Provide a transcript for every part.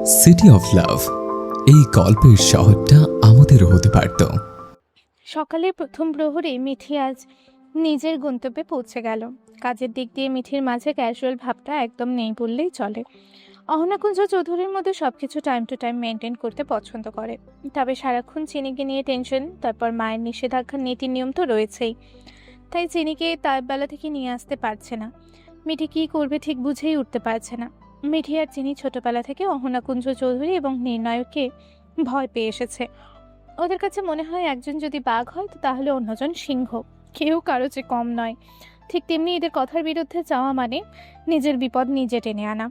City of love, এই গল্পের শহরটা আমাদেরও হতে পারত। সকালের প্রথম প্রহরে মিঠি আজ নিজের গন্তব্যে পৌঁছে গেল। কাজের দিক দিয়ে মিঠির মাঝে ক্যাজুয়াল ভাবটা একদম নেই বললেই চলে। অহনাকুঞ্জ চৌধুরীর মধ্যে সবকিছু টাইম টু টাইম মেনটেন করতে পছন্দ করে, তবে সারাক্ষণ চিনিকে নিয়ে টেনশন। তারপর মায়ের নিষেধাজ্ঞার নীতি নিয়ম তো রয়েছেই, তাই চিনিকে তার বেলা থেকে নিয়ে আসতে পারছে না। মিঠি কী করবে ঠিক বুঝেই উঠতে পারছে না। মিঠি আর চিনি ছোটবেলা থেকে অহনাকুঞ্জ চৌধুরী এবং নির্ণয়কে ভয় পেয়ে এসেছে। ওদের কাছে মনে হয় একজন যদি বাঘ হয় তো তাহলে অন্যজন সিংহ, কেউ কারো চেয়ে কম নয়। ঠিক তেমনি এদের কথার বিরুদ্ধে যাওয়া মানে নিজের বিপদ নিজে টেনে আনা।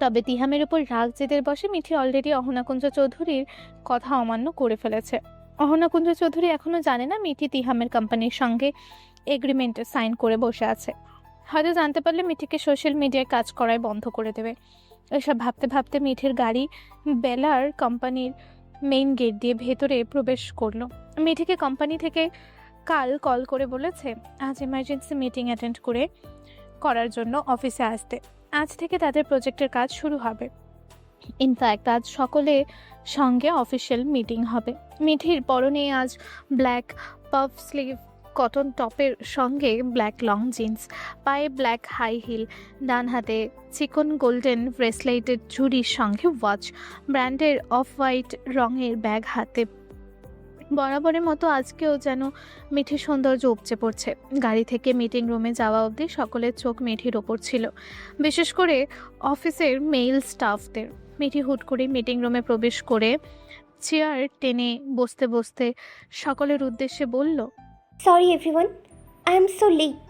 তবে তিহামের উপর রাগ জেদের বসে মিঠি অলরেডি অহনাকুঞ্জ চৌধুরীর কথা অমান্য করে ফেলেছে। অহনাকুঞ্জ চৌধুরী এখনো জানে না মিঠি তিহামের কোম্পানির সঙ্গে এগ্রিমেন্টে সাইন করে বসে আছে। হয়তো জানতে পারলে মিঠিকে সোশ্যাল মিডিয়ায় কাজ করাই বন্ধ করে দেবে। এসব ভাবতে ভাবতে মিঠির গাড়ি বেলার কোম্পানির মেইন গেট দিয়ে ভেতরে প্রবেশ করলো। মিঠিকে কোম্পানি থেকে কাল কল করে বলেছে আজ এমার্জেন্সি মিটিং অ্যাটেন্ড করার জন্য অফিসে আসতে। আজ থেকে তাদের প্রজেক্টের কাজ শুরু হবে। ইনফ্যাক্ট আজ সকলে সঙ্গে অফিসিয়াল মিটিং হবে। মিঠির পরনে আজ ব্ল্যাক পাফ স্লিভ কটন টপের সঙ্গে ব্ল্যাক লং জিন্স, পায়ে ব্ল্যাক হাই হিল, ডান হাতে চিকন গোল্ডেন ব্রেসলেটের ঝুড়ির সঙ্গে ওয়াচ, ব্র্যান্ডের অফ হোয়াইট রঙের ব্যাগ হাতে। বরাবরের মতো আজকেও যেন মিঠির সৌন্দর্য উপচে পড়ছে। গাড়ি থেকে মিটিং রুমে যাওয়া অবধি সকলের চোখ মিঠির ওপর ছিল, বিশেষ করে অফিসের মেইল স্টাফদের। মিঠি হুট করে মিটিং রুমে প্রবেশ করে চেয়ার টেনে বসতে বসতে সকলের উদ্দেশ্যে বলল, sorry everyone, I am so late.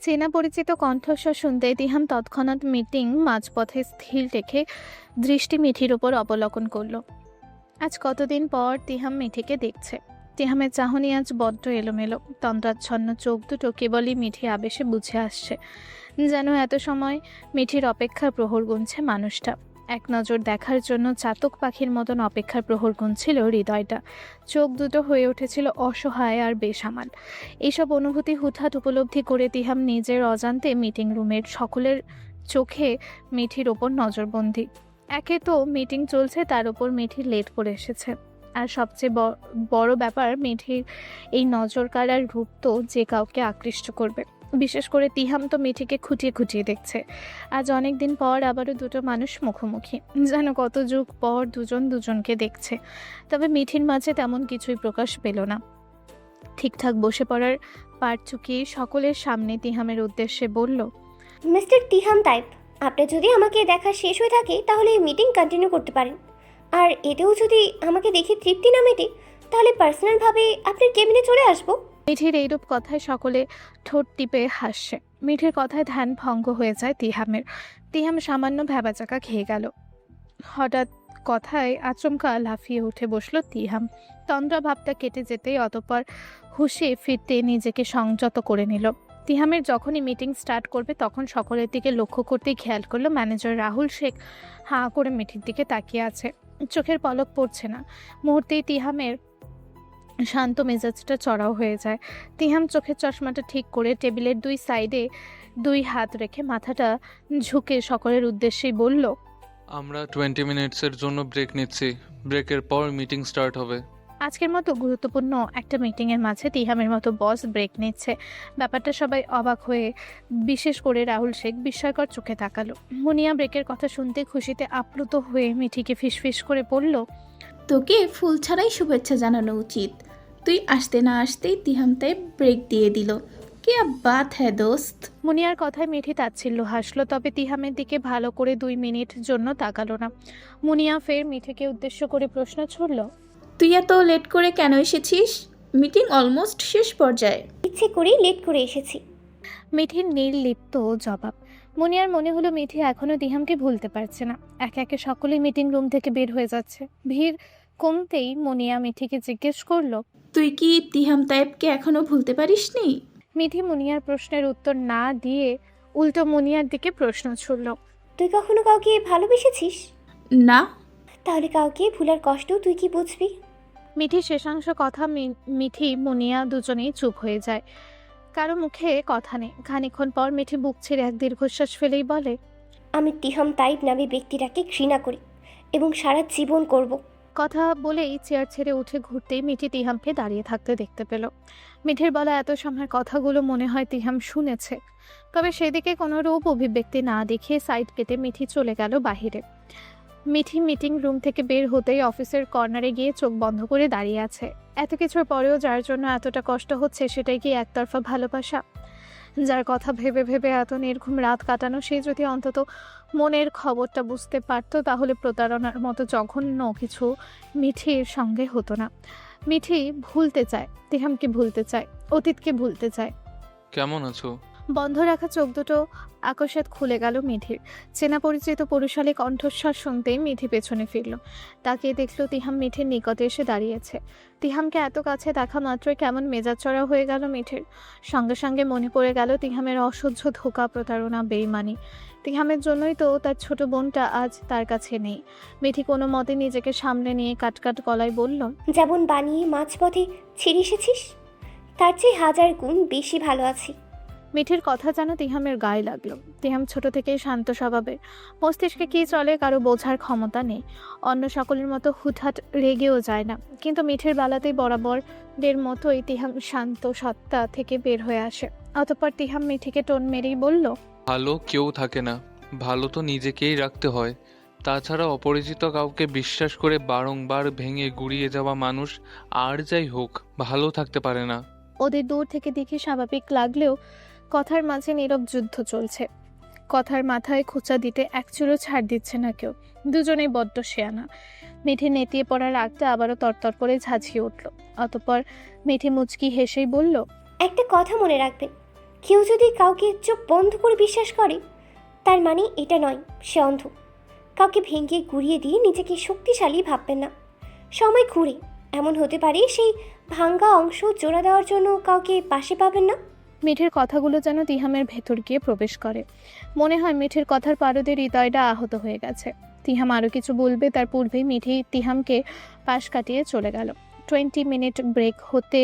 চেনা পরিচিত কণ্ঠস্বর শুনতে তিহাম তৎক্ষণাৎ মিটিং মাঝপথে স্থির রেখে দৃষ্টি মিঠির ওপর অবলোকন করল। আজ কতদিন পর তিহাম মিঠিকে দেখছে। তিহামের চাহনি আজ বড্ড এলোমেলো, তন্দ্রাচ্ছন্ন চোখ দুটো কেবলই মিঠি আবেশে বুঝে আসছে, যেন এত সময় মিঠির অপেক্ষার প্রহর গুনছে মানুষটা। এক নজর দেখার জন্য চাতক পাখির মতন অপেক্ষার প্রহর গুনছিল হৃদয়টা। চোখ দুটো হয়ে উঠেছিল অসহায় আর বেসামাল। এইসব অনুভূতি হুটহাট উপলব্ধি করে তিহাম নিজের অজান্তে মিটিং রুমের সকলের চোখে মিঠির ওপর নজরবন্দি। একে তো মিটিং চলছে, তার উপর মিঠি লেট করে এসেছে, আর সবচেয়ে বড় ব্যাপার মিঠির এই নজর কাড়ার রূপ তো যে কাউকে আকৃষ্ট করবে। বিশেষ করে তিহাম তো মিঠিকে খুঁটিয়ে খুঁটিয়ে দেখছে। আজ অনেক দিন পর আবারও দুটো মানুষ মুখোমুখি, যেন কত যুগ পর দুজন দুজনকে দেখছে। তবে মিঠির মাঝে তেমন কিছুই প্রকাশ পেল না। ঠিকঠাক বসে পড়ার পাট চুকিয়ে সকলের সামনে তিহামের উদ্দেশ্যে বলল, মিস্টার তিহাম তাইপ, আপনার যদি আমাকে দেখা শেষ হয়ে থাকে তাহলে এই মিটিং কন্টিনিউ করতে পারেন। আর এতেও যদি আমাকে দেখে তৃপ্তি না মেটে তাহলে পার্সোনালভাবে আপনার কেবিনে চলে আসবো। মিঠির এইরূপ কথায় সকলে ঠোঁট টিপে হাসছে। মিঠির কথায় ধ্যান ভঙ্গ হয়ে যায় তিহামের। তিহাম সামান্য ভ্যাবাচাকা খেয়ে গেল। হঠাৎ কথায় আচমকা লাফিয়ে উঠে বসলো তিহাম। তন্দ্রা ভাবটা কেটে যেতেই অতঃপর হুঁশে ফিরতে নিজেকে সংযত করে নিল। তিহামের যখনই মিটিং স্টার্ট করবে তখন সকলের দিকে লক্ষ্য করতেই খেয়াল করলো ম্যানেজার রাহুল শেখ হাঁ করে মিঠির দিকে তাকিয়ে আছে, চোখের পলক পড়ছে না। মুহূর্তেই তিহামের শান্ত মেজাজটা চড়াও হয়ে যায়। তিহাম চোখের চশমাটা ঠিক করে টেবিলের দুই সাইডে দুই হাত রেখে মাথাটা ঝুঁকে সকলের উদ্দেশ্যেই বলল, আমরা 20 মিনিটসের জন্য ব্রেক নিচ্ছি। ব্রেকের পর মিটিং স্টার্ট হবে। আজকের মতো গুরুত্বপূর্ণ একটা মিটিংয়ের মাঝে তিহামের মতো বস ব্রেক নিচ্ছে। ব্যাপারটা সবাই অবাক হয়ে, বিশেষ করে রাহুল শেখ বিস্ময়কর চোখে তাকালো। মুনিয়া ব্রেকের কথা শুনতে খুশিতে আপ্লুত হয়ে মিঠিকে ফিসফিস করে বলল, তোকে ফুল ছাড়াই শুভেচ্ছা জানানো উচিত। তুই আসতে না আসতেই তিহাম তাই ব্রেক দিয়ে দিল। কি বাত হ্যাঁ দোস্ত। মুনিয়ার কথায় মিঠি তাচ্ছিল্য হাসলো, তবে তিহামের দিকে ভালো করে 2 মিনিট জন্য তাকালো না। মুনিয়া ফের মিঠিকে উদ্দেশ্য করে প্রশ্ন ছুড়ল, তুই এত লেট করে কেন এসেছিস? মিটিং অলমোস্ট শেষ পর্যায়ে। ইচ্ছে করেই লেট করে এসেছি। মিঠির নির্লিপ্ত জবাব। মুনিয়ার মনে হলো মিঠি এখনো তিহামকে ভুলতে পারছে না। একে একে সকলেই মিটিং রুম থেকে বের হয়ে যাচ্ছে। ভিড় কমতেই মুনিয়া মিঠিকে জিজ্ঞেস করলো, তুই কি তিহাম তাইপকে এখনো ভুলতে পারিসনি? মিঠি মুনিয়ার প্রশ্নের উত্তর না দিয়ে উল্টো মুনিয়ার দিকে প্রশ্ন ছুড়ল, তুই কখনো কাউকে ভালোবেসেছিস? না। তাহলে কাউকে ভুলার কষ্ট তুই কি বুঝবি? মিঠি শেষাংশ কথা মিঠি মুনিয়া দুজনেই চুপ হয়ে যায়। কারো মুখে কথা নেই। খানিকক্ষণ পর মিঠি বুক ছেড়ে এক দীর্ঘশ্বাস ফেলেই বলে, আমি তিহাম তাইপ নামে ব্যক্তিটাকে ঘৃণা করি। এবং সারা জীবন করব। কথা বলেই চেয়ার ছেড়ে উঠে ঘুরতেই মিঠি তিহামকে দাঁড়িয়ে থাকতে দেখতে পেল। মিঠির বলা এত সময়ের কথাগুলো মনে হয় তিহাম শুনেছে, তবে সেদিকে কোনো রূপ অভিব্যক্তি না দেখিয়ে সাইড কেটে মিঠি চলে গেল বাহিরে। মিঠি মিটিং রুম থেকে বের হতেই অফিসের কর্নারে গিয়ে চোখ বন্ধ করে দাঁড়িয়ে আছে। এত কিছুর পরেও যার জন্য এতটা কষ্ট হচ্ছে সেটাই কি একতরফা ভালোবাসা? যার কথা ভেবে ভেবে এত নির্ঘুম রাত কাটানো, সে যদি অন্তত মনের খবরটা বুঝতে পারতো তাহলে প্রতারণার মতো জঘন্য কিছু মিঠির সঙ্গে হতো না। মিঠি ভুলতে চায়, তিহামকে ভুলতে চায়, অতীতকে ভুলতে চায়। কেমন আছো? বন্ধ রাখা চোখ দুটো আকস্মাৎ খুলে গেল মিঠির। চেনা পরিচিত পুরুষালী কণ্ঠস্বর শুনতেই মিঠি পেছনে ফিরল। তাকিয়ে দেখলো তিহাম মিঠির নিকটে এসে দাঁড়িয়েছে। তিহামকে এত কাছে দেখা মাত্রই কেমন মেজাজ চড়া হয়ে গেল মিঠির। সঙ্গে সঙ্গে মনে পড়ে গেল তিহামের অসহ্য ধোঁকা, প্রতারণা, বেইমানি। তিহামের জন্যই তো তার ছোট বোনটা আজ তার কাছে নেই। মিঠি কোনো মতে নিজেকে সামনে নিয়ে কাটকাট গলায় বলল, যেমন বানিয়ে মাঝপথে ছিঁড়ে এসেছিস, তার চেয়ে 1000 গুণ বেশি ভালো আছি। মিঠির কথা যেন তিহামের গায়ে লাগলো। তিহাম ছোট থেকেই শান্ত স্বভাবের, মস্তিষ্কে কী চলে কারো বোঝার ক্ষমতা নেই। অন্য সকলের মতো হুটহাট রেগেও যায় না, কিন্তু মিঠির বেলাতেই বরাবরের মতোই তিহাম শান্ত সত্তা থেকে বের হয়ে আসে। অতঃপর তিহাম মিঠিকে টোন মেরেই বলল, ভালো কেউ থাকে না, ভালো তো নিজেকেই রাখতে হয়। তাছাড়া অপরিচিত কাউকে বিশ্বাস করে বারংবার ভেঙে গুড়িয়ে যাওয়া মানুষ আর যাই হোক ভালো থাকতে পারে না। ওদের দূর থেকে দেখে স্বাভাবিক লাগলেও কথার মাঝে নীরব যুদ্ধ চলছে। কথার মাথায় খোঁচা দিতে এক চুলো ছাড় দিচ্ছে না কেউ। দুজনেই বড্ড শেয়ানা। মিঠি নেতিয়ে পড়ার আগটা আবারও তরতর করে ঝাঁঝিয়ে উঠল। অতঃপর মিঠি মুচকি হেসেই বলল, একটা কথা মনে রাখবেন, কেউ যদি কাউকে চোখ বন্ধ করে বিশ্বাস করে, তার মানে এটা নয় সে অন্ধ। কাউকে ভেঙে গুঁড়িয়ে দিয়ে নিজেকে শক্তিশালী ভাববেন না। সময় ঘুরে এমন হতে পারে সেই ভাঙ্গা অংশ জোড়া দেওয়ার জন্য কাউকে পাশে পাবেন না। মিঠির কথাগুলো যেন তিহামের ভেতর গিয়ে প্রবেশ করে। মনে হয় মিঠির কথার পারদের হৃদয়টা আহত হয়ে গেছে। তিহাম আরও কিছু বলবে তার পূর্বেই মিঠি তিহামকে পাশ কাটিয়ে চলে গেল। 20 মিনিট ব্রেক হতে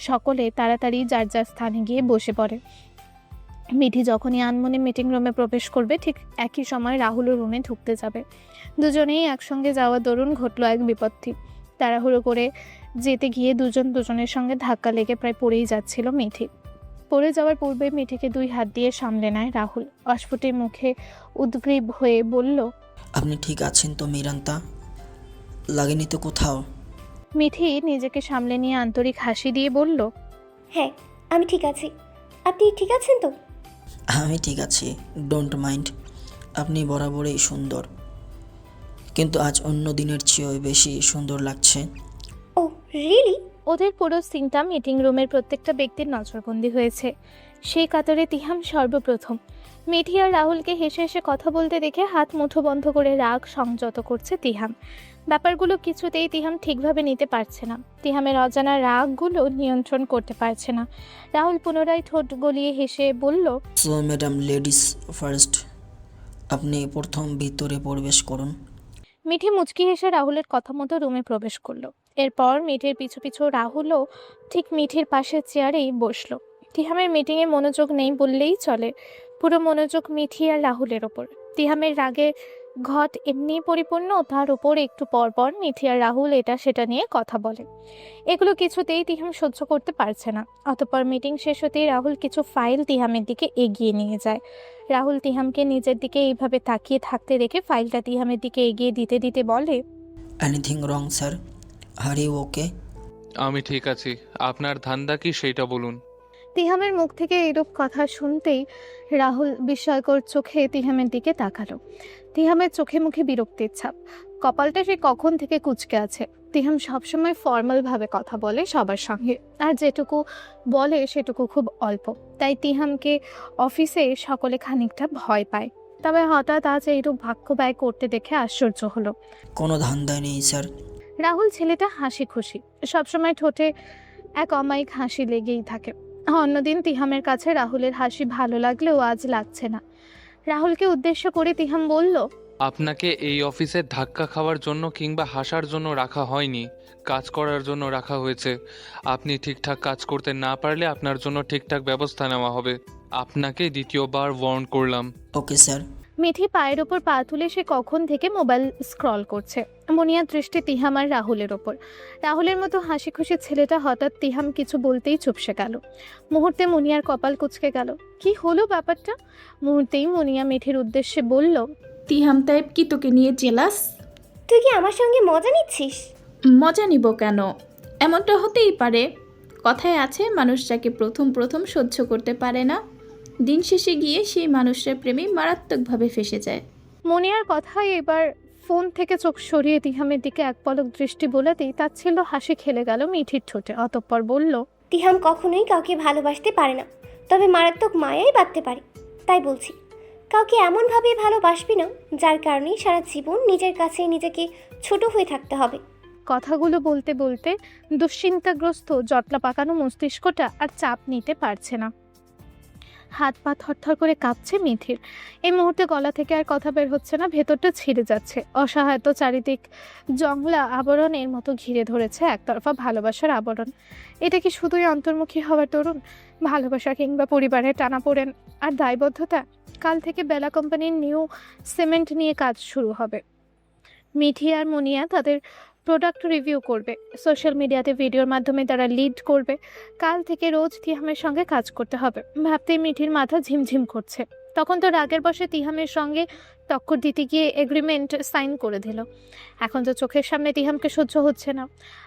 সকলে তাড়াতাড়ি যার যার স্থানে গিয়ে বসে পড়ে। মিঠি যখনই আনমনে মিটিং রুমে প্রবেশ করবে ঠিক একই সময় রাহুলও রুমে ঢুকতে যাবে। দুজনেই একসঙ্গে যাওয়া দরুন ঘটল এক বিপত্তি। তাড়াহুড়ো করে যেতে গিয়ে দুজন দুজনের সঙ্গে ধাক্কা লেগে প্রায় পড়েই যাচ্ছিল মিঠি। পড়ে যাওয়ার পূর্বে মিঠিকে 2 হাত দিয়ে সামলে নেয় রাহুল। অস্ফুটে মুখে উদ্গ্রীব হয়ে বলল, আপনি ঠিক আছেন তো মিরান্তা? লাগেনি তো কোথাও? মিঠি নিজেকে সামলে নিয়ে আন্তরিক হাসি দিয়ে বলল, হ্যাঁ, আমি ঠিক আছি। আপনি ঠিক আছেন তো? আমি ঠিক আছি, ডোন্ট মাইন্ড। আপনি বরাবরই সুন্দর, কিন্তু আজ অন্য দিনের চেয়েও বেশি সুন্দর লাগছে। ও রিয়েলি? ওদের পুরো সিনটা মিটিং রুমের প্রত্যেকটা ব্যক্তির নজরবন্দি হয়েছে। সেই কাতরে তিহাম সর্বপ্রথম। মিঠি আর রাহুলকে হেসে হেসে কথা বলতে দেখে হাত মুঠো বন্ধ করে রাগ সংযত করছে তিহাম। ব্যাপারগুলো কিছুতেই তিহাম ঠিকভাবে নিতে পারছে না। তিহামের অজানা রাগগুলো নিয়ন্ত্রণ করতে পারছে না। রাহুল পুনরায় ঠোঁট গলিয়ে হেসে বলল, সো ম্যাডাম, লেডিস ফার্স্ট, আপনি প্রথম ভিতরে প্রবেশ করুন। মিঠি মুচকি হেসে রাহুলের কথা মতো রুমে প্রবেশ করলো। এরপর মিঠির পিছু পিছু রাহুলও ঠিক মিঠির পাশের চেয়ারেই বসলো। তিহামের মিটিংয়ে মনোযোগ নেই বললেই চলে। পুরো মনোযোগ মিঠি আর রাহুলের ওপর। তিহামের রাগে ঘট এমনিই পরিপূর্ণ, তার উপর একটু পর পর মিঠি আর রাহুল এটা সেটা নিয়ে কথা বলে। এগুলো কিছুতেই তিহাম সহ্য করতে পারছে না। অতঃপর মিটিং শেষ হতেই রাহুল কিছু ফাইল তিহামের দিকে এগিয়ে নিয়ে যায়। রাহুল তিহামকে নিজের দিকে এইভাবে তাকিয়ে থাকতে দেখে ফাইলটা তিহামের দিকে এগিয়ে দিতে দিতে বলে, এনিথিং রং স্যার? হারি ওকে? আমি ঠিক আছি, আপনার ধান্দা কি সেইটা বলুন। তিহামের মুখ থেকে এরূপ কথা শুনতেই রাহুল বিস্ময়কর চোখে তিহামের দিকে তাকালো। তিহামের চোখে মুখে বিরক্তির ছাপ। কপালটা সে কখন থেকে কুঁচকে আছে। তিহাম সবসময় ফর্মালভাবে কথা বলে সবার সঙ্গে, আর যেটুকু বলে সেটুকু খুব অল্প। তাই তিহামকে অফিসে সকলে খানিকটা ভয় পায়। তবে হঠাৎ আজ এইরূপ বাক্য ব্যয় করতে দেখে আশ্চর্য হলো। কোনো ধান্দাই নেই স্যার। রাহুল ছেলেটা হাসি খুশি, সবসময় ঠোঁটে এক অমায়িক হাসি লেগেই থাকে। অন্যদিন তিহামের কাছে রাহুলের হাসি ভালো লাগলেও আজ লাগছে না। রাহুলকে উদ্দেশ্য করে তিহাম বলল, আপনাকে এই অফিসে ধাক্কা খাওয়ার জন্য কিংবা হাসার জন্য রাখা হয়নি, কাজ করার জন্য রাখা হয়েছে। আপনি ঠিকঠাক কাজ করতে না পারলে আপনার জন্য ঠিকঠাক ব্যবস্থা নেওয়া হবে। আপনাকে দ্বিতীয়বার ওয়ার্ন করলাম। Okay sir. মিঠি পায়ের ওপর পা তুলে সে কখন থেকে মোবাইল স্ক্রল করছে। মুনিয়ার দৃষ্টি তিহাম আর রাহুলের ওপর। রাহুলের মতো হাসি খুশি ছেলেটা হঠাৎ তিহাম কিছু বলতেই চুপসে গেল। মুহূর্তে মুনিয়ার কপাল কুঁচকে গেল। কি হলো ব্যাপারটা? মুহূর্তেই মুনিয়া মিঠির উদ্দেশ্যে বলল, তিহাম তাইব কি তোকে নিয়ে জেলাস? তুই কি আমার সঙ্গে মজা নিচ্ছিস? মজা নিব কেন? এমনটা হতেই পারে। কথায় আছে, মানুষ যাকে প্রথম প্রথম সহ্য করতে পারে না, দিন শেষে গিয়ে সেই মানুষটার প্রেমে মারাত্মকভাবে ফেসে যায়। মুনিয়ার কথায় এবার ফোন থেকে চোখ সরিয়ে তিহামের দিকে এক পলক দৃষ্টি বোলাতেই তাচ্ছিল্য হাসি খেলে গেল মিঠির ঠোঁটে। অতঃপর বলল, তিহাম কখনোই কাউকে ভালোবাসতে পারে না, তবে মারাত্মক মায়াই বাঁধতে পারে। তাই বলছি, কাউকে এমনভাবে ভালোবাসবি না যার কারণে সারা জীবন নিজের কাছে নিজেকে ছোট হয়ে থাকতে হবে। কথাগুলো বলতে বলতে দুশ্চিন্তাগ্রস্ত জটলা পাকানো মস্তিষ্কটা আর চাপ নিতে পারছে না। হাত পা থরথর করে কাঁপছে মিঠির। এই মুহূর্তে গলা থেকে আর কথা বের হচ্ছে না, ভেতরটা ছিঁড়ে যাচ্ছে। অসহায়ত চারিদিক জংলা আবরণের মতো ঘিরে ধরেছে একতরফা ভালোবাসার আবরণ। এটা কি শুধুই অন্তর্মুখী হওয়ার তরুণ ভালোবাসা, কিংবা পরিবারের টানাপোড়েন আর দায়বদ্ধতা? কাল থেকে বেলা কোম্পানির নিউ সিমেন্ট নিয়ে কাজ শুরু হবে। মিঠি আর মুনিয়া তাদের প্রোডাক্ট রিভিউ করবে, সোশ্যাল মিডিয়াতে ভিডিওর মাধ্যমে তারা লিড করবে। কাল থেকে রোজ তিহামের সঙ্গে কাজ করতে হবে। ভাবতেই মিঠির মাথা ঝিমঝিম করছে। তখন তো রাগের বশে তিহামের সঙ্গে টক্কর দিতে গিয়ে এগ্রিমেন্ট সাইন করে দিল। এখন তো চোখের সামনে তিহামকে সহ্য হচ্ছে না।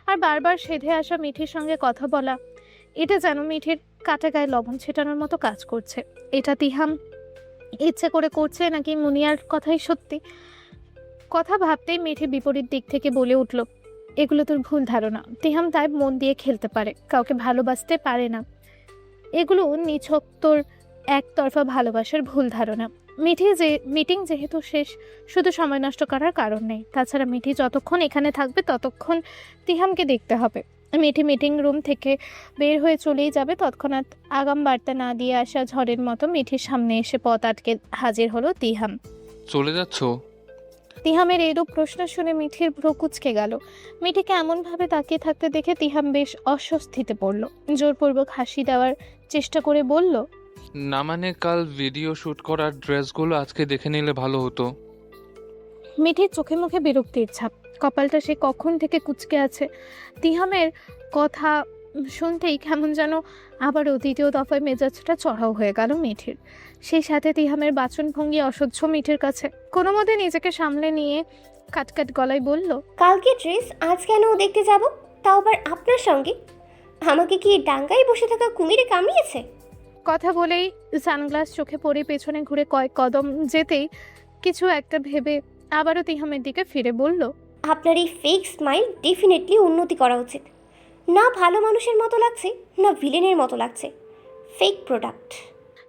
আর বারবার সেধে আসা মিঠির সঙ্গে কথা বলা, এটা যেন মিঠির কাটা গায়ে লবণ ছেটানোর মতো কাজ করছে। এটা তিহাম ইচ্ছে করে করছে নাকি মুনিয়ার কথাই সত্যি? কথা ভাবতেই মিঠি বিপরীত দিক থেকে বলে উঠল, এগুলো তোর ভুল ধারণা। তিহাম তাই মন দিয়ে খেলতে পারে, কাউকে ভালোবাসতে পারে না। এগুলো নিছক তোর একতরফা ভালোবাসার ভুল ধারণা। মিটিং যেহেতু শেষ, শুধু সময় নষ্ট করার কারণ নেই। তাছাড়া মিঠি যতক্ষণ এখানে থাকবে ততক্ষণ তিহামকে দেখতে হবে। মিঠি মিটিং রুম থেকে বের হয়ে চলেই যাবে। তৎক্ষণাৎ আগাম বার্তা না দিয়ে আসা ঝড়ের মতো মিঠির সামনে এসে পথ আটকে হাজির হলো তিহাম। চলে যাচ্ছ? তিহামের এইরূপ প্রশ্ন শুনে মিঠির ভ্রু কুঁচকে গেল। মিঠিকে এমনভাবে তাকিয়ে থাকতে দেখে তিহাম বেশ অস্বস্তিতে পড়ল। জোরপূর্বক হাসি দেওয়ার চেষ্টা করে বলল, না মানে কাল ভিডিও শ্যুট করার ড্রেসগুলো আজকে দেখে নিলে ভালো হতো। মিঠির চোখে মুখে বিরক্তির ছাপ। কপালটা সে কখন থেকে কুঁচকে আছে। তিহামের কথা শুনতেই কেমন যেন আবারও দ্বিতীয় দফায় মেজাজটা চড়াও হয়ে গেল মিঠির। সেই সাথে তিহামের বাচনভঙ্গি অসহ্য মিঠির কাছে। কোনো মতে নিজেকে সামলে নিয়ে কাটকাট গলায় বলল, কালকে ড্রেস আজ কেন দেখতে যাব, তাও আবার আপনার সঙ্গে? আমাকে কি ডাঙ্গায় বসে থাকা কুমিরে কামড়িয়েছে? কথা বলেই সানগ্লাস চোখে পড়ে পেছনে ঘুরে কয়েক কদম যেতেই কিছু একটা ভেবে আবারও তিহামের দিকে ফিরে বলল, আপনার এই ফেক স্মাইল ডেফিনেটলি উন্নতি করা উচিত। না ভালো মানুষের মতো লাগছে, না ভিলেনের মতো লাগছে। Fake product.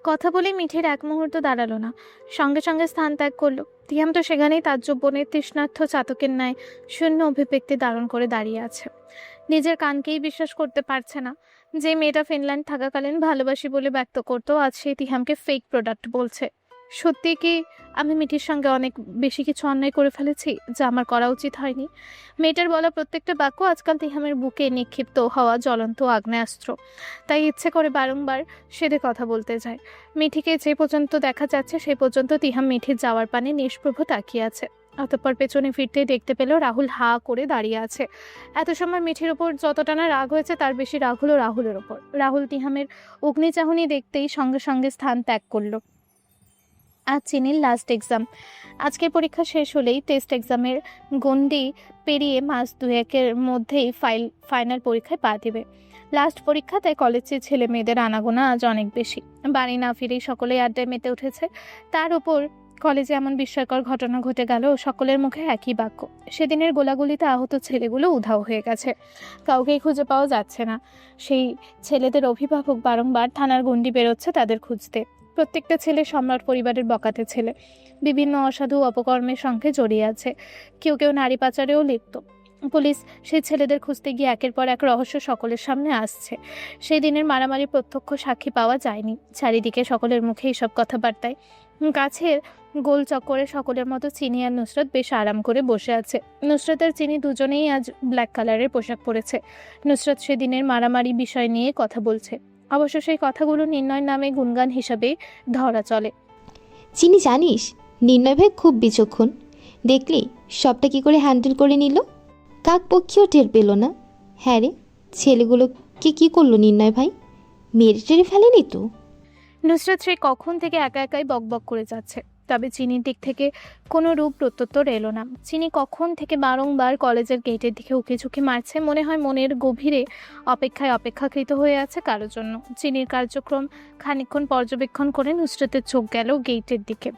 কথা বলে মিঠির এক মুহূর্ত দাঁড়ালো না, সঙ্গে সঙ্গে স্থান ত্যাগ করলো। তিহাম তো সেখানেই তাজ্জব বনের তৃষ্ণার্থ চাতকের ন্যায় শূন্য অভিব্যক্তি ধারণ করে দাঁড়িয়ে আছে। নিজের কানকেই বিশ্বাস করতে পারছে না। যে মেয়েটা ফিনল্যান্ড থাকাকালীন ভালোবাসি বলে ব্যক্ত করতো, আজ সেই তিহামকে ফেক প্রোডাক্ট বলছে। সত্যি কি আমি মিঠির সঙ্গে অনেক বেশি কিছু অন্যায় করে ফেলেছি, যা আমার করা উচিত হয়নি? মেয়েটার বলা প্রত্যেকটা বাক্য আজকাল তিহামের বুকে নিক্ষিপ্ত হওয়া জ্বলন্ত আগ্নেয়াস্ত্র। তাই ইচ্ছে করে বারংবার সেদে কথা বলতে যায়। মিঠিকে যে পর্যন্ত দেখা যাচ্ছে সেই পর্যন্ত তিহাম মিঠির যাওয়ার পানে নিষ্প্রভ তাকিয়ে আছে। অতঃপর পেছনে ফিরতে দেখতে পেল রাহুল হা করে দাঁড়িয়ে আছে। এত সময় মিঠির ওপর যতটা না রাগ হয়েছে তার বেশি রাগ হলো রাহুলের ওপর। রাহুল তিহামের অগ্নিচাহনি দেখতেই সঙ্গে সঙ্গে স্থান ত্যাগ করলো। আজ চিনির লাস্ট এক্সাম। আজকের পরীক্ষা শেষ হলেই টেস্ট এক্সামের গণ্ডি পেরিয়ে মাস দুয়েকের মধ্যেই ফাইনাল পরীক্ষায় পা দেবে। লাস্ট পরীক্ষা, তাই কলেজের ছেলে মেয়েদের আনাগোনা আজ অনেক বেশি। বাড়ি না ফিরেই সকলেই আড্ডায় মেতে উঠেছে। তার উপর কলেজে এমন বিস্ময়কর ঘটনা ঘটে গেল, সকলের মুখে একই বাক্য। সেদিনের গোলাগুলিতে আহত ছেলেগুলো উধাও হয়ে গেছে, কাউকেই খুঁজে পাওয়া যাচ্ছে না। সেই ছেলেদের অভিভাবক বারংবার থানার গণ্ডি বেরোচ্ছে তাদের খুঁজতে। প্রত্যেকটা ছেলে সম্রাট পরিবারের বকাতে ছেলে, বিভিন্ন অসাধু অপকর্মের সঙ্গে জড়িয়ে আছে। কেউ কেউ নারী পাচারেও লিপ্ত। পুলিশ সেই ছেলেদের খুঁজতে গিয়ে একের পর এক রহস্য সকলের সামনে আসছে। সেই দিনের মারামারি প্রত্যক্ষ সাক্ষী পাওয়া যায়নি। চারিদিকে সকলের মুখে এইসব কথাবার্তায়। গাছের গোল চক্করে সকলের মতো চিনি আর নুসরাত বেশ আরাম করে বসে আছে। নুসরাত আর চিনি দুজনেই আজ ব্ল্যাক কালারের পোশাক পরেছে। নুসরাত সেদিনের মারামারি বিষয় নিয়ে কথা বলছে। অবশ্য সেই কথাগুলো নির্ণয় নামে গুণগান হিসাবে ধরা চলে। চিনি, জানিস নির্ণয় ভাই খুব বিচক্ষণ, দেখলি সবটা কি করে হ্যান্ডেল করে নিল। কাক পক্ষীও টের পেল না। হ্যাঁ রে, ছেলেগুলোকে কি করলো নির্ণয় ভাই, মেরে টেরে ফেলেনি তো? নুসরাত সেই কখন থেকে একা একাই বকবক করে যাচ্ছে, তবে চিনির দিক থেকে কোনো রূপ প্রত্যুত্তর এলো না। চিনি কখন থেকে বারংবার কলেজের গেটের দিকে উকিঝুঁকি মারছে, মনে হয় মনের গভীরে অপেক্ষাকৃত হয়ে আছে কারোর জন্য। চিনির কার্যক্রম খানিকক্ষণ পর্যবেক্ষণ করে নুসরাতের চোখ গেল গেটের দিকে।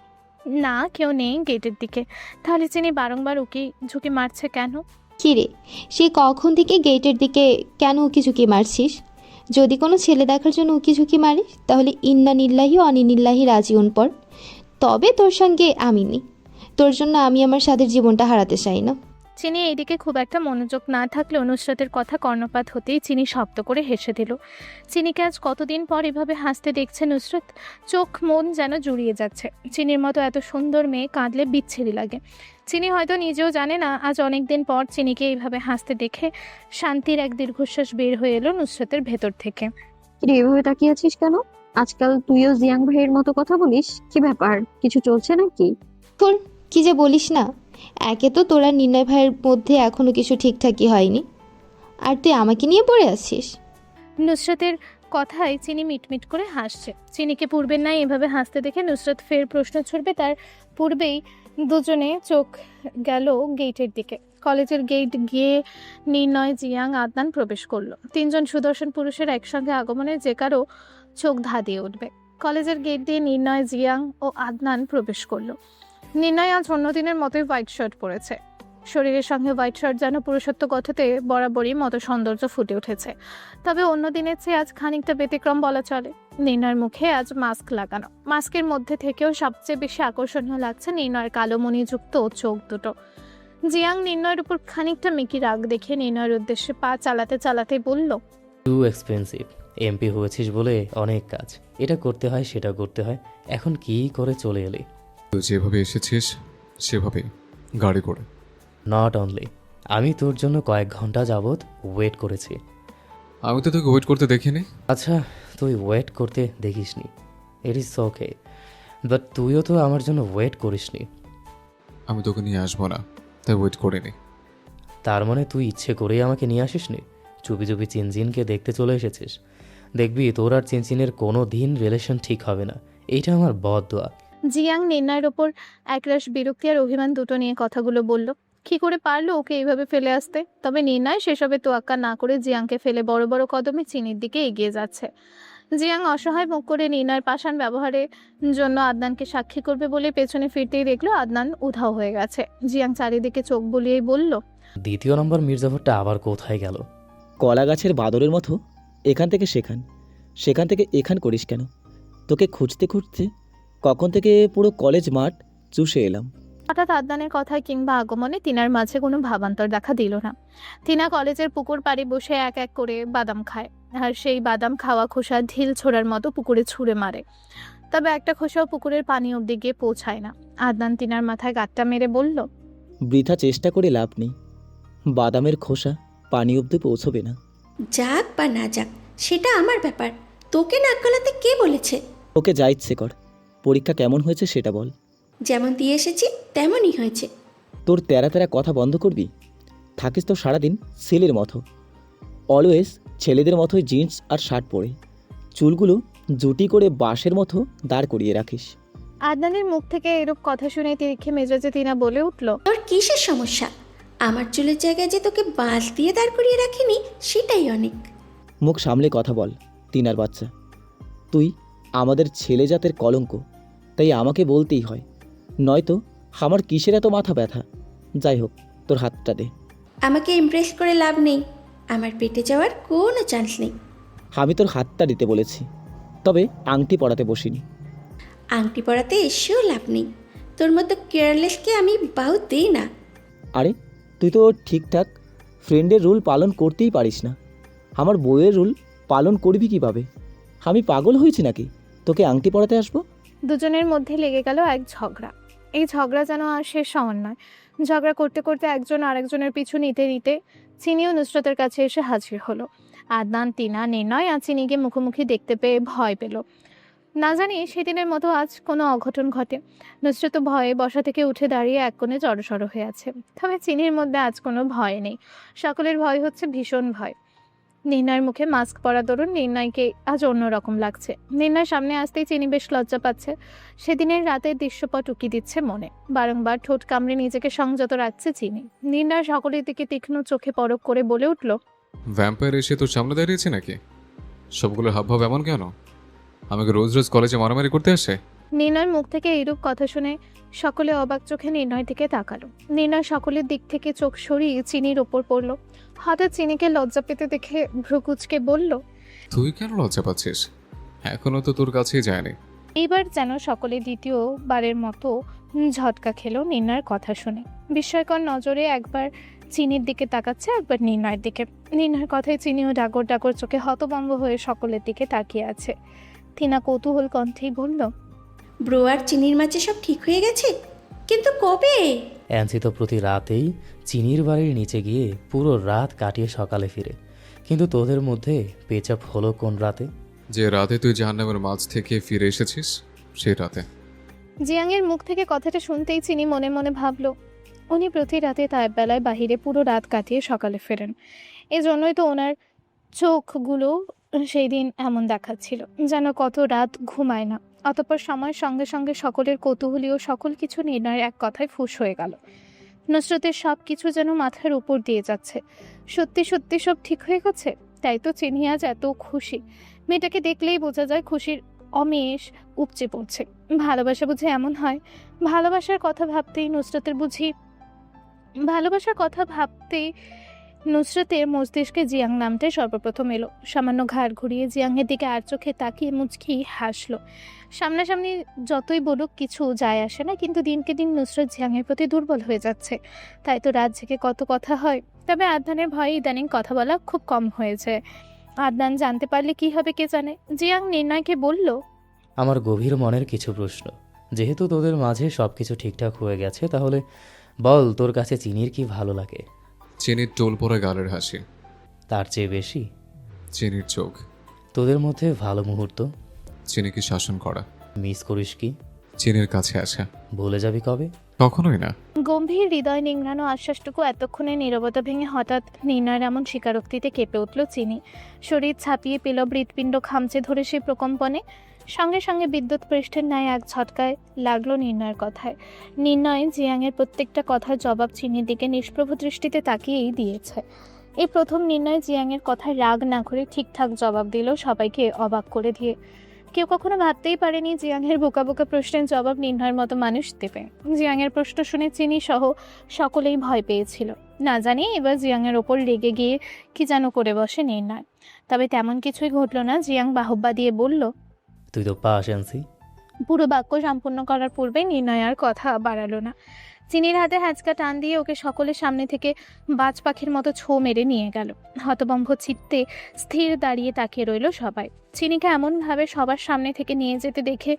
না, কেউ নেই গেটের দিকে। তাহলে চিনি বারংবার উকিঝুঁকি মারছে কেন? কিরে, সে কখন থেকে গেটের দিকে কেন উকিঝুঁকি মারছিস? যদি কোনো ছেলে দেখার জন্য উকিঝুঁকি মারিস তাহলে ইন্না নিল্লাহি অনিনিল্লাহি রাজিউন পর। তবে তোর সঙ্গে আমি নেই, তোর জন্য আমি আমার সাথের জীবনটা হারাতে চাই না। চিনি এইদিকে খুব একটা মনোযোগ না থাকলেও নুসরাতের কথা কর্ণপাত হতেই চিনি শব্দ করে হেসে দিল। চিনিকে আজ কতদিন পর এভাবে হাসতে দেখছে নুসরাত, চোখ মন যেন জুড়িয়ে যাচ্ছে। চিনির মতো এত সুন্দর মেয়ে কাঁদলে বিচ্ছিরি লাগে। চিনি হয়তো নিজেও জানে না আজ অনেক দিন পর চিনিকে এইভাবে হাসতে দেখে শান্তির এক দীর্ঘশ্বাস বের হয়ে এলো নুসরাতের ভেতর থেকে। রে, এভাবে তাকিয়ে আছিস কেন? আজকাল তুইও জিয়াং ভাইয়ের মতো কথা বলিস, কি ব্যাপার? কিছু চলছে নাকি? তোর কি যে বলিস না, একে তো তোরা নির্ণয় ভাইয়ের মধ্যে এখনো কিছু ঠিকঠাকই হয়নি, আর তুই আমাকে নিয়ে পড়ে আছিস। নুসরাতের কথায় চিনি মিটমিট করে হাসছে। চিনিকে পূর্বের নাই এভাবে হাসতে দেখে নুসরাত ফের প্রশ্ন ছুড়বে তার পূর্বেই দুজনে চোখ গেল গেটের দিকে। কলেজের গেট গিয়ে নির্ণয়, জিয়াং, আদনান প্রবেশ করলো। তিনজন সুদর্শন পুরুষের একসঙ্গে আগমনে যে কারো চোখ ধাঁধিয়ে উঠবে। কলেজের গেট দিয়ে নির্ণয়, জিয়াং ও আদনান প্রবেশ করলো। নির্ণয় আজ অন্যদিনের মতোই হোয়াইট শার্ট পরেছে। শরীরের সঙ্গে হোয়াইট শার্ট যেন পুরুষত্ব কথাতে বরাবরই মতো সৌন্দর্য ফুটে উঠেছে, তবে অন্য দিনের চেয়ে আজ খানিকটা ব্যতিক্রম বলা চলে। নির্ণয়ের মুখে আজ মাস্ক লাগানো। মাস্কের মধ্যে থেকেও সবচেয়ে বেশি আকর্ষণীয় লাগছে নির্ণয়ের কালো মণিযুক্ত চোখ দুটো। জিয়াং নির্ণয়ের উপর খানিকটা মিকি রাগ দেখে নির্ণয়ের উদ্দেশ্যে পা চালাতে চালাতে বলল, টু এক্সপেন্সিভ। এমপি হয়েছিস বলে অনেক কাজ, এটা করতে হয় সেটা করতে হয়, এখন কি করে চলে এলি? তুই যেভাবে এসেছিস সেভাবে গাড়ি করে। নট অনলি, আমি তোর জন্য কয়েক ঘন্টা যাবৎ ওয়েট করেছি। আমি তো তোকে ওয়েট করতে দেখিনি। আচ্ছা, তুই ওয়েট করতে দেখিসনি, ইট ইজ ওকে, বাট তুইও তো আমার জন্য ওয়েট করিসনি। আমি তোকে নিয়ে আসবো না, তাই ওয়েট করিনি। তার মানে তুই ইচ্ছে করেই আমাকে নিয়ে আসিসনি, চুপি চুপি চিনচিনকে দেখতে চলে এসেছিস। দেখবি তোর আর চিনচিনের কোনো দিন রিলেশন ঠিক হবে না, এইটা আমার বদদোয়া। জিয়াং নির্ণয়ের ওপর একরাশ বিরক্তি আর অভিমান দুটো নিয়ে কথাগুলো বলল। কি করে পারলো ওকে এইভাবে ফেলে আসতে? তবে নির্ণয় সেসবে তোয়াক্কা না করে জিয়াংকে ফেলে বড় বড় কদমে চিনির দিকে এগিয়ে যাচ্ছে। জিয়াং অসহায় মুখ করে নির্ণয়ের পাষাণ ব্যবহারের জন্য আদনানকে সাক্ষী করবে বলে পেছনে ফিরতেই দেখলো আদনান উধাও হয়ে গেছে। জিয়াং চারিদিকে চোখ বুলিয়েই বলল, দ্বিতীয় নম্বর মির্জাফরটা আবার কোথায় গেল? কলা গাছের বাদরের মতো এখান থেকে সেখান, সেখান থেকে এখান করিস কেন? তোকে খুঁজতে খুঁজতে কখন থেকে পুরো কলেজ মাঠ চুষে এলাম। হঠাৎ আদনানের কথায় কিংবা আগমনে তিনার মাঝে কোনো ভাবান্তর দেখা দিল না। তিনা কলেজের পুকুর পাড়ে বসে এক এক করে বাদাম খায়, আর সেই বাদাম খাওয়া খোসা ঢিল ছোড়ার মতো পুকুরে ছুঁড়ে মারে। তবে একটা খোসাও পুকুরের পানি অবধি গিয়ে পৌঁছায় না। আদনান তিনার মাথায় গাঁটটা মেরে বলল, বৃথা চেষ্টা করে লাভ নেই, বাদামের খোসা পানি অবধি পৌঁছবে না। যাক বা না যাক সেটা আমার ব্যাপার, তোকে নাক গলাতে কে বলেছে? ওকে যা ইচ্ছে কর, পরীক্ষা কেমন হয়েছে সেটা বল। যেমন দিয়ে এসেছি তেমনই হয়েছে। তোর তেরা তেরা কথা বন্ধ করবি? থাকিস তো সারাদিন ছেলের মতো, অলওয়েজ ছেলেদের মতোই জিন্স আর শার্ট পরে, চুলগুলো জুটি করে বাঁশের মতো দাঁড় করিয়ে রাখিস। আদনানের মুখ থেকে এরূপ কথা শুনে তিরিক্ষে মেজাজে তিনা বলে উঠল, তোর কিসের সমস্যা? আমার চুলের জায়গায় যে তোকে বাঁশ দিয়ে দাঁড় করিয়ে রাখিনি সেটাই অনেক। মুখ সামলে কথা বল, তিনার বাচ্চা। তুই আমাদের ছেলে জাতের কলঙ্ক, তাই আমাকে বলতেই হয়, নয়তো আমার কিসের এত মাথা ব্যথা। যাই হোক, তোর হাতটা দে। আমাকে ইমপ্রেস করে লাভ নেই, আমার পেটে যাওয়ার কোনো চান্স নেই। আমি তোর হাতটা দিতে বলেছি, তবে আংটি পরাতে বসিনি। আংটি পরাতে এসেও লাভ নেই, তোর মতো কেয়ারলেসকে আমি বাহু দিই না। আরে তুই তো ঠিকঠাক ফ্রেন্ডের রুল পালন করতেই পারিস না, আমার বউয়ের রুল পালন করবি কিভাবে? আমি পাগল হয়েছি নাকি তোকে আংটি পরাতে আসবো? দুজনের মধ্যে লেগে গেল এক ঝগড়া। এই ঝগড়া যেন আর শেষ হওয়ার নয়। ঝগড়া করতে করতে একজন আরেকজনের পিছু নিতে নিতে চিনিও নুসরাতের কাছে এসে হাজির হলো। আদনান, তিনা, নির্ণয় আর চিনিকে মুখোমুখি দেখতে পেয়ে ভয় পেল। না জানি সেদিনের মতো আজ কোনো অঘটন ঘটে। নুসরত ভয়ে বসা থেকে উঠে দাঁড়িয়ে এক কোণে জড়সড় হয়ে আছে। তবে চিনির মধ্যে আজ কোনো ভয় নেই, সকলের ভয় হচ্ছে ভীষণ ভয়। নির্ণয়ের মুখে মাস্ক পরা দরুন নির্ণয়কে আজ অন্যরকম লাগছে। নির্ণয় সামনে আসতেই চিনি বেশ লজ্জা পাচ্ছে। সেদিনের রাতের দৃশ্যপট উকি দিচ্ছে মনে। বারংবার ঠোঁট কামড়ে নিজেকে সংযত রাখছে চিনি। নির্ণয় সকলের দিকে তীক্ষ্ণ চোখে পরক করে বলে উঠল, ভ্যাম্পায়ার এসে তোর সামনে দাঁড়িয়েছে নাকি? সবগুলোর হাবভাব এমন কেন? আমাকে রোজ রোজ কলেজে মারামারি করতে আসে? নির্ণয়ের মুখ থেকে এইরূপ কথা শুনে সকলে অবাক চোখে নির্ণয় দিকে তাকালো। নির্ণয় সকলের দিক থেকে চোখ সরিয়ে চিনির ওপর পড়ল। হঠাৎ চিনিকে লজ্জা পেতে দেখে ভ্রুকুচকে বলল, তুই কেন লজ্জা পাচ্ছিস? এখনো তো তোর কাছেই যায়নি। এইবার যেন সকলে দ্বিতীয়বারের মতো ঝটকা খেলো নির্ণয়ের কথা শুনে। বিস্ময়কর নজরে একবার চিনির দিকে তাকাচ্ছে, একবার নির্ণয়ের দিকে। নির্ণয়ের কথায় চিনিও ডাগর ডাগর চোখে হতভম্ব হয়ে সকলের দিকে তাকিয়ে আছে। টিনা কৌতূহল কণ্ঠেই বলল, ব্রো আর চিনির মাঝে সব ঠিক হয়ে গেছে, কিন্তু কবে? অ্যান্সি তো প্রতি রাতেই চিনির বাড়ির নিচে গিয়ে পুরো রাত কাটিয়ে সকালে ফিরে, কিন্তু তোদের মধ্যে পেচাপ হলো কোন রাতে? যে রাতে তুই জাহান্নামের মাঝ থেকে ফিরে এসেছিস সেই রাতে। জিয়াংয়ের মুখ থেকে কথাটা শুনতেই চিনি মনে মনে ভাবল, উনি প্রতি রাতে তার বেলায় বাহিরে পুরো রাত কাটিয়ে সকালে ফেরেন। এজন্যই তো ওনার চোখগুলো সেই দিন এমন দেখাচ্ছিল, যেন কত রাত ঘুমায় না। অতঃপর সময়ের সঙ্গে সঙ্গে সকলের কৌতূহলী ও সকল কিছু নির্ণয়ের এক কথায় ফুস হয়ে গেল। নুসরতের সব কিছু যেন মাথার উপর দিয়ে যাচ্ছে। সত্যি সত্যি সব ঠিক হয়ে গেছে। তাই তো চিনি আজ এত খুশি। মেয়েটাকে দেখলেই বোঝা যায় খুশির অমেষ উপচে পড়ছে। ভালোবাসা বুঝি এমন হয়? ভালোবাসার কথা ভাবতেই নুসরতের মস্তিষ্কে জিয়াং নামটাই সর্বপ্রথম এলো। সামান্য ঘাড় ঘুরিয়ে জিয়াংয়ের দিকে আর চোখে তাকিয়ে মুচকি হাসলো। সামনাসামনি যতই বলুক কিছু যায় আসে না, কিন্তু দিনকে দিন নুসরত জিয়াংয়ের প্রতি দুর্বল হয়ে যাচ্ছে। তাই তো রাত জেগে কত কথা হয়। তবে আদনানের ভয়ে ইদানিং কথা বলা খুব কম হয়েছে। আদনান জানতে পারলে কি হবে কে জানে। জিয়াং নির্ণয়কে বলল, আমার গভীর মনের কিছু প্রশ্ন। যেহেতু তোদের মাঝে সব কিছু ঠিকঠাক হয়ে গেছে, তাহলে বল তোর কাছে চিনির কি ভালো লাগে? চিনির টোল পড়া গালের হাসি। তার চেয়ে বেশি চিনির চোখ। তোদের মধ্যে ভালো মুহূর্ত? চিনিকে শাসন করা। মিস করিস কি? চিনির কাছে আসা। ভুলে যাবি কবে? কখনোই না। গম্ভীর হৃদয় নিংড়ানো আশ্বাসটুকু এতক্ষণে নীরবতা ভেঙে হঠাৎ নির্ণয়ের এমন স্বীকারোক্তিতে কেঁপে উঠল চিনি। শরীর ছাপিয়ে পেল হৃৎপিণ্ড খামচে ধরে সেই প্রকম্পনে। সঙ্গে সঙ্গে বিদ্যুৎ পৃষ্ঠের ন্যায় এক ঝটকায় লাগলো নির্ণয়ের কথায়। নির্ণয় জিয়াংয়ের প্রত্যেকটা কথার জবাব চিনির দিকে নিষ্প্রভ দৃষ্টিতে তাকিয়েই দিয়েছে। এই প্রথম নির্ণয় জিয়াংয়ের কথায় রাগ না করে ঠিকঠাক জবাব দিল, সবাইকে অবাক করে দিয়ে। কেউ কখনো ভাবতেই পারেনি জিয়াংয়ের বোকা বোকা প্রশ্নের জবাব নির্ণয়ের মতো মানুষ দেবে। জিয়াংয়ের প্রশ্ন শুনে চিনি সহ সকলেই ভয় পেয়েছিল। না জানি এবার জিয়াংয়ের ওপর রেগে গিয়ে কি যেন করে বসে নির্ণয়। তবে তেমন কিছুই ঘটল না। জিয়াং বাহবা দিয়ে বলল, তুই তো পাস অ্যান্সি। পুরো বাক্য সম্পূর্ণ করার পূর্বে নির্ণয় আর কথা বাড়ালো না। চিনির হাতে হ্যাঁচকা টান দিয়ে ওকে সকলের সামনে থেকে বাজ পাখির মতো ছো মেরে নিয়ে গেল। হতবম্ব চিত্তে স্থির দাঁড়িয়ে তাকিয়ে রইল সবাই। চিনিকে এমনভাবে সবার সামনে থেকে নিয়ে যেতে দেখে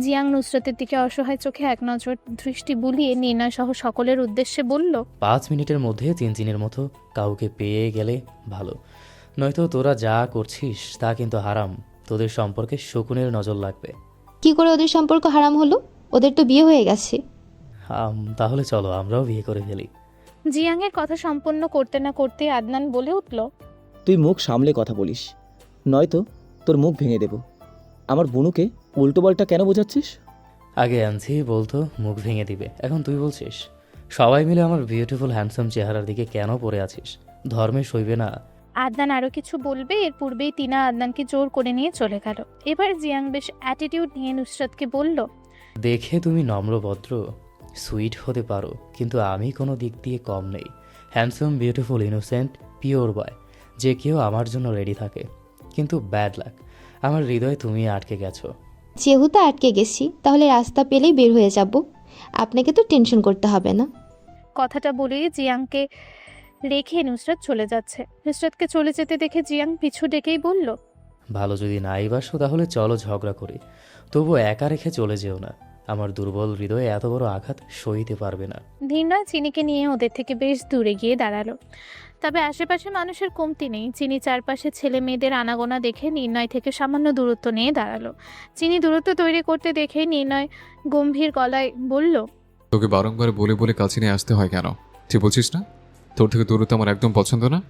জিয়াং নুসরতের দিকে অসহায় চোখে এক নজর দৃষ্টি বুলিয়ে নির্ণয় সহ সকলের উদ্দেশ্যে বলল, 5 মিনিটের মধ্যে চিনচিনের মতো কাউকে পেয়ে গেলে ভালো, নয়তো তোরা যা করছিস তা কিন্তু হারাম। তোদের সম্পর্কে শকুনের নজর লাগবে। কি করে ওদের সম্পর্ক হারাম হলো? ওদের তো বিয়ে হয়ে গেছে। তাহলে চলো আমরাও বিয়ে করে ফেলি। জিয়াংয়ের কথা সম্পন্ন করতে না করতে আদনান বলে উঠল, তুই মুখ সামলে কথা বলিস, নয়তো তোর মুখ ভেঙে দেব। আমার বুনুকে উল্টোপাল্টা কেন বোঝাচ্ছিস? আগে অ্যান্সি বলতো মুখ ভেঙে দিবে, এখন তুই বলছিস। সবাই মিলে আমার বিউটিফুল হ্যান্ডসাম চেহারার দিকে কেন পড়ে আছিস? ধর্মে সইবে না। আদনান আরও কিছু বলবে, এর পূর্বেই টিনা আদনানকে জোর করে নিয়ে চলে গেল। এবার জিয়াং বেশ অ্যাটিটিউড নিয়ে নুসরতকে বলল, দেখে তুমি নম্রভদ্র সুইট হতে পারো, কিন্তু আমি কোনো দিক দিয়ে কম নেই। হ্যান্ডসাম, বিউটিফুল, ইনোসেন্ট, পিওর বয়, যে কেউ আমার জন্য রেডি থাকে। কিন্তু ব্যাড লাক, আমার হৃদয়ে তুমি আটকে গেছো। যেহেতু আটকে গেছি, তাহলে রাস্তা পেলেই বের হয়ে যাব। আপনাকে তো টেনশন করতে হবে না। কথাটা বলেই জিয়াংকে রেখে নুসরত চলে যাচ্ছে। নুসরতকে চলে যেতে দেখে জিয়াং পিছু ডেকেই বলল, ভালো যদি নাই বাসো তাহলে চলো ঝগড়া করি, তবু একা রেখে চলে যেও না। আমার দুর্বল হৃদয়ে এত বড় আঘাত সইতে পারবে না। নির্ণয় চিনিকে নিয়ে ওদের থেকে বেশ দূরে গিয়ে দাঁড়ালো। তবে আশেপাশে মানুষের কমতি নেই। চিনি চারপাশে ছেলে মেয়েদের আনাগোনা দেখে নির্ণয় থেকে সামান্য দূরত্ব নিয়ে দাঁড়ালো। চিনি দূরত্ব তৈরি করতে দেখে নির্ণয় গম্ভীর গলায় বলল, তোকে বারংবার বলে বলে কাছে নিয়ে আসতে হয় কেন? তুই বলছিস না তোর থেকে দূরত্ব আমার একদম পছন্দ না?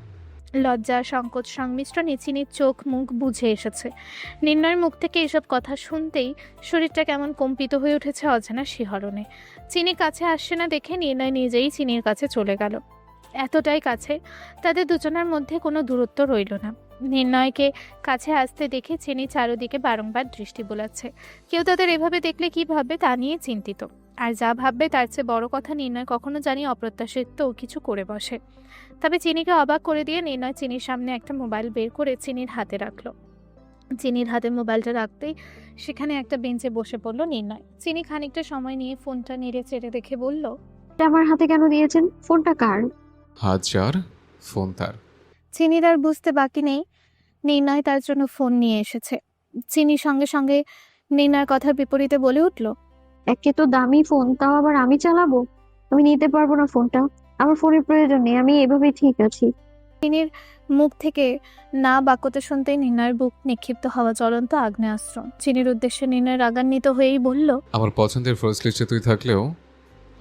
লজ্জা সংকোচ সংমিশ্রণে চিনির চোখ মুখ বুঝে এসেছে। নির্ণয়ের মুখ থেকে এসব কথা শুনতেই শরীরটা কেমন কম্পিত হয়ে উঠেছে অজানা শিহরণে। চিনি কাছে আসছে না দেখে নির্ণয় নিজেই চিনির কাছে চলে গেল। এতটাই কাছে, তাদের দুজনের মধ্যে কোনো দূরত্ব রইল না। নির্ণয়কে কাছে আসতে দেখে চিনি চারদিকে বারংবার দৃষ্টি বোলাচ্ছে। কেউ তাদের এভাবে দেখলে কী ভাববে তা নিয়ে চিন্তিত। আর যা ভাববে তার চেয়ে বড় কথা, নির্ণয় কখনো জানি অপ্রত্যাশিত কিছু করে বসে। তবে চিনিকে অবাক করে দিয়ে নির্ণয় চিনির সামনে একটা মোবাইল বের করে চিনির হাতে রাখলো। চিনির হাতে মোবাইলটা রাখতেই সেখানে একটা বেঞ্চে বসে পড়ল নির্ণয়। চিনি খানিকটা সময় নিয়ে ফোনটা নেড়ে চেড়ে দেখে বলল, এটা আমার হাতে কেন দিয়েছেন? ফোনটা কার? হাজার ফোন তার। চিনির আর বুঝতে বাকি নেই নির্ণয় তার জন্য ফোন নিয়ে এসেছে। চিনির সঙ্গে সঙ্গে নির্ণয়ের কথার বিপরীতে বলে উঠল, একে তো দামি ফোন, তাও আবার আমি চালাবো? আমি নিতে পারবো না ফোনটা, আমার ফোনের প্রয়োজন নেই, আমি এভাবেই ঠিক আছি। চিনির মুখ থেকে না বাক্যতে শুনতেই নির্ণয়ের বুক নিক্ষিপ্ত হওয়া জ্বলন্ত আগ্নেয়াস্ত্র। চিনির উদ্দেশ্যে নির্ণয় রাগান্বিত হয়েই বলল, আমার পছন্দের ফার্স্ট লিস্টে তুই থাকলেও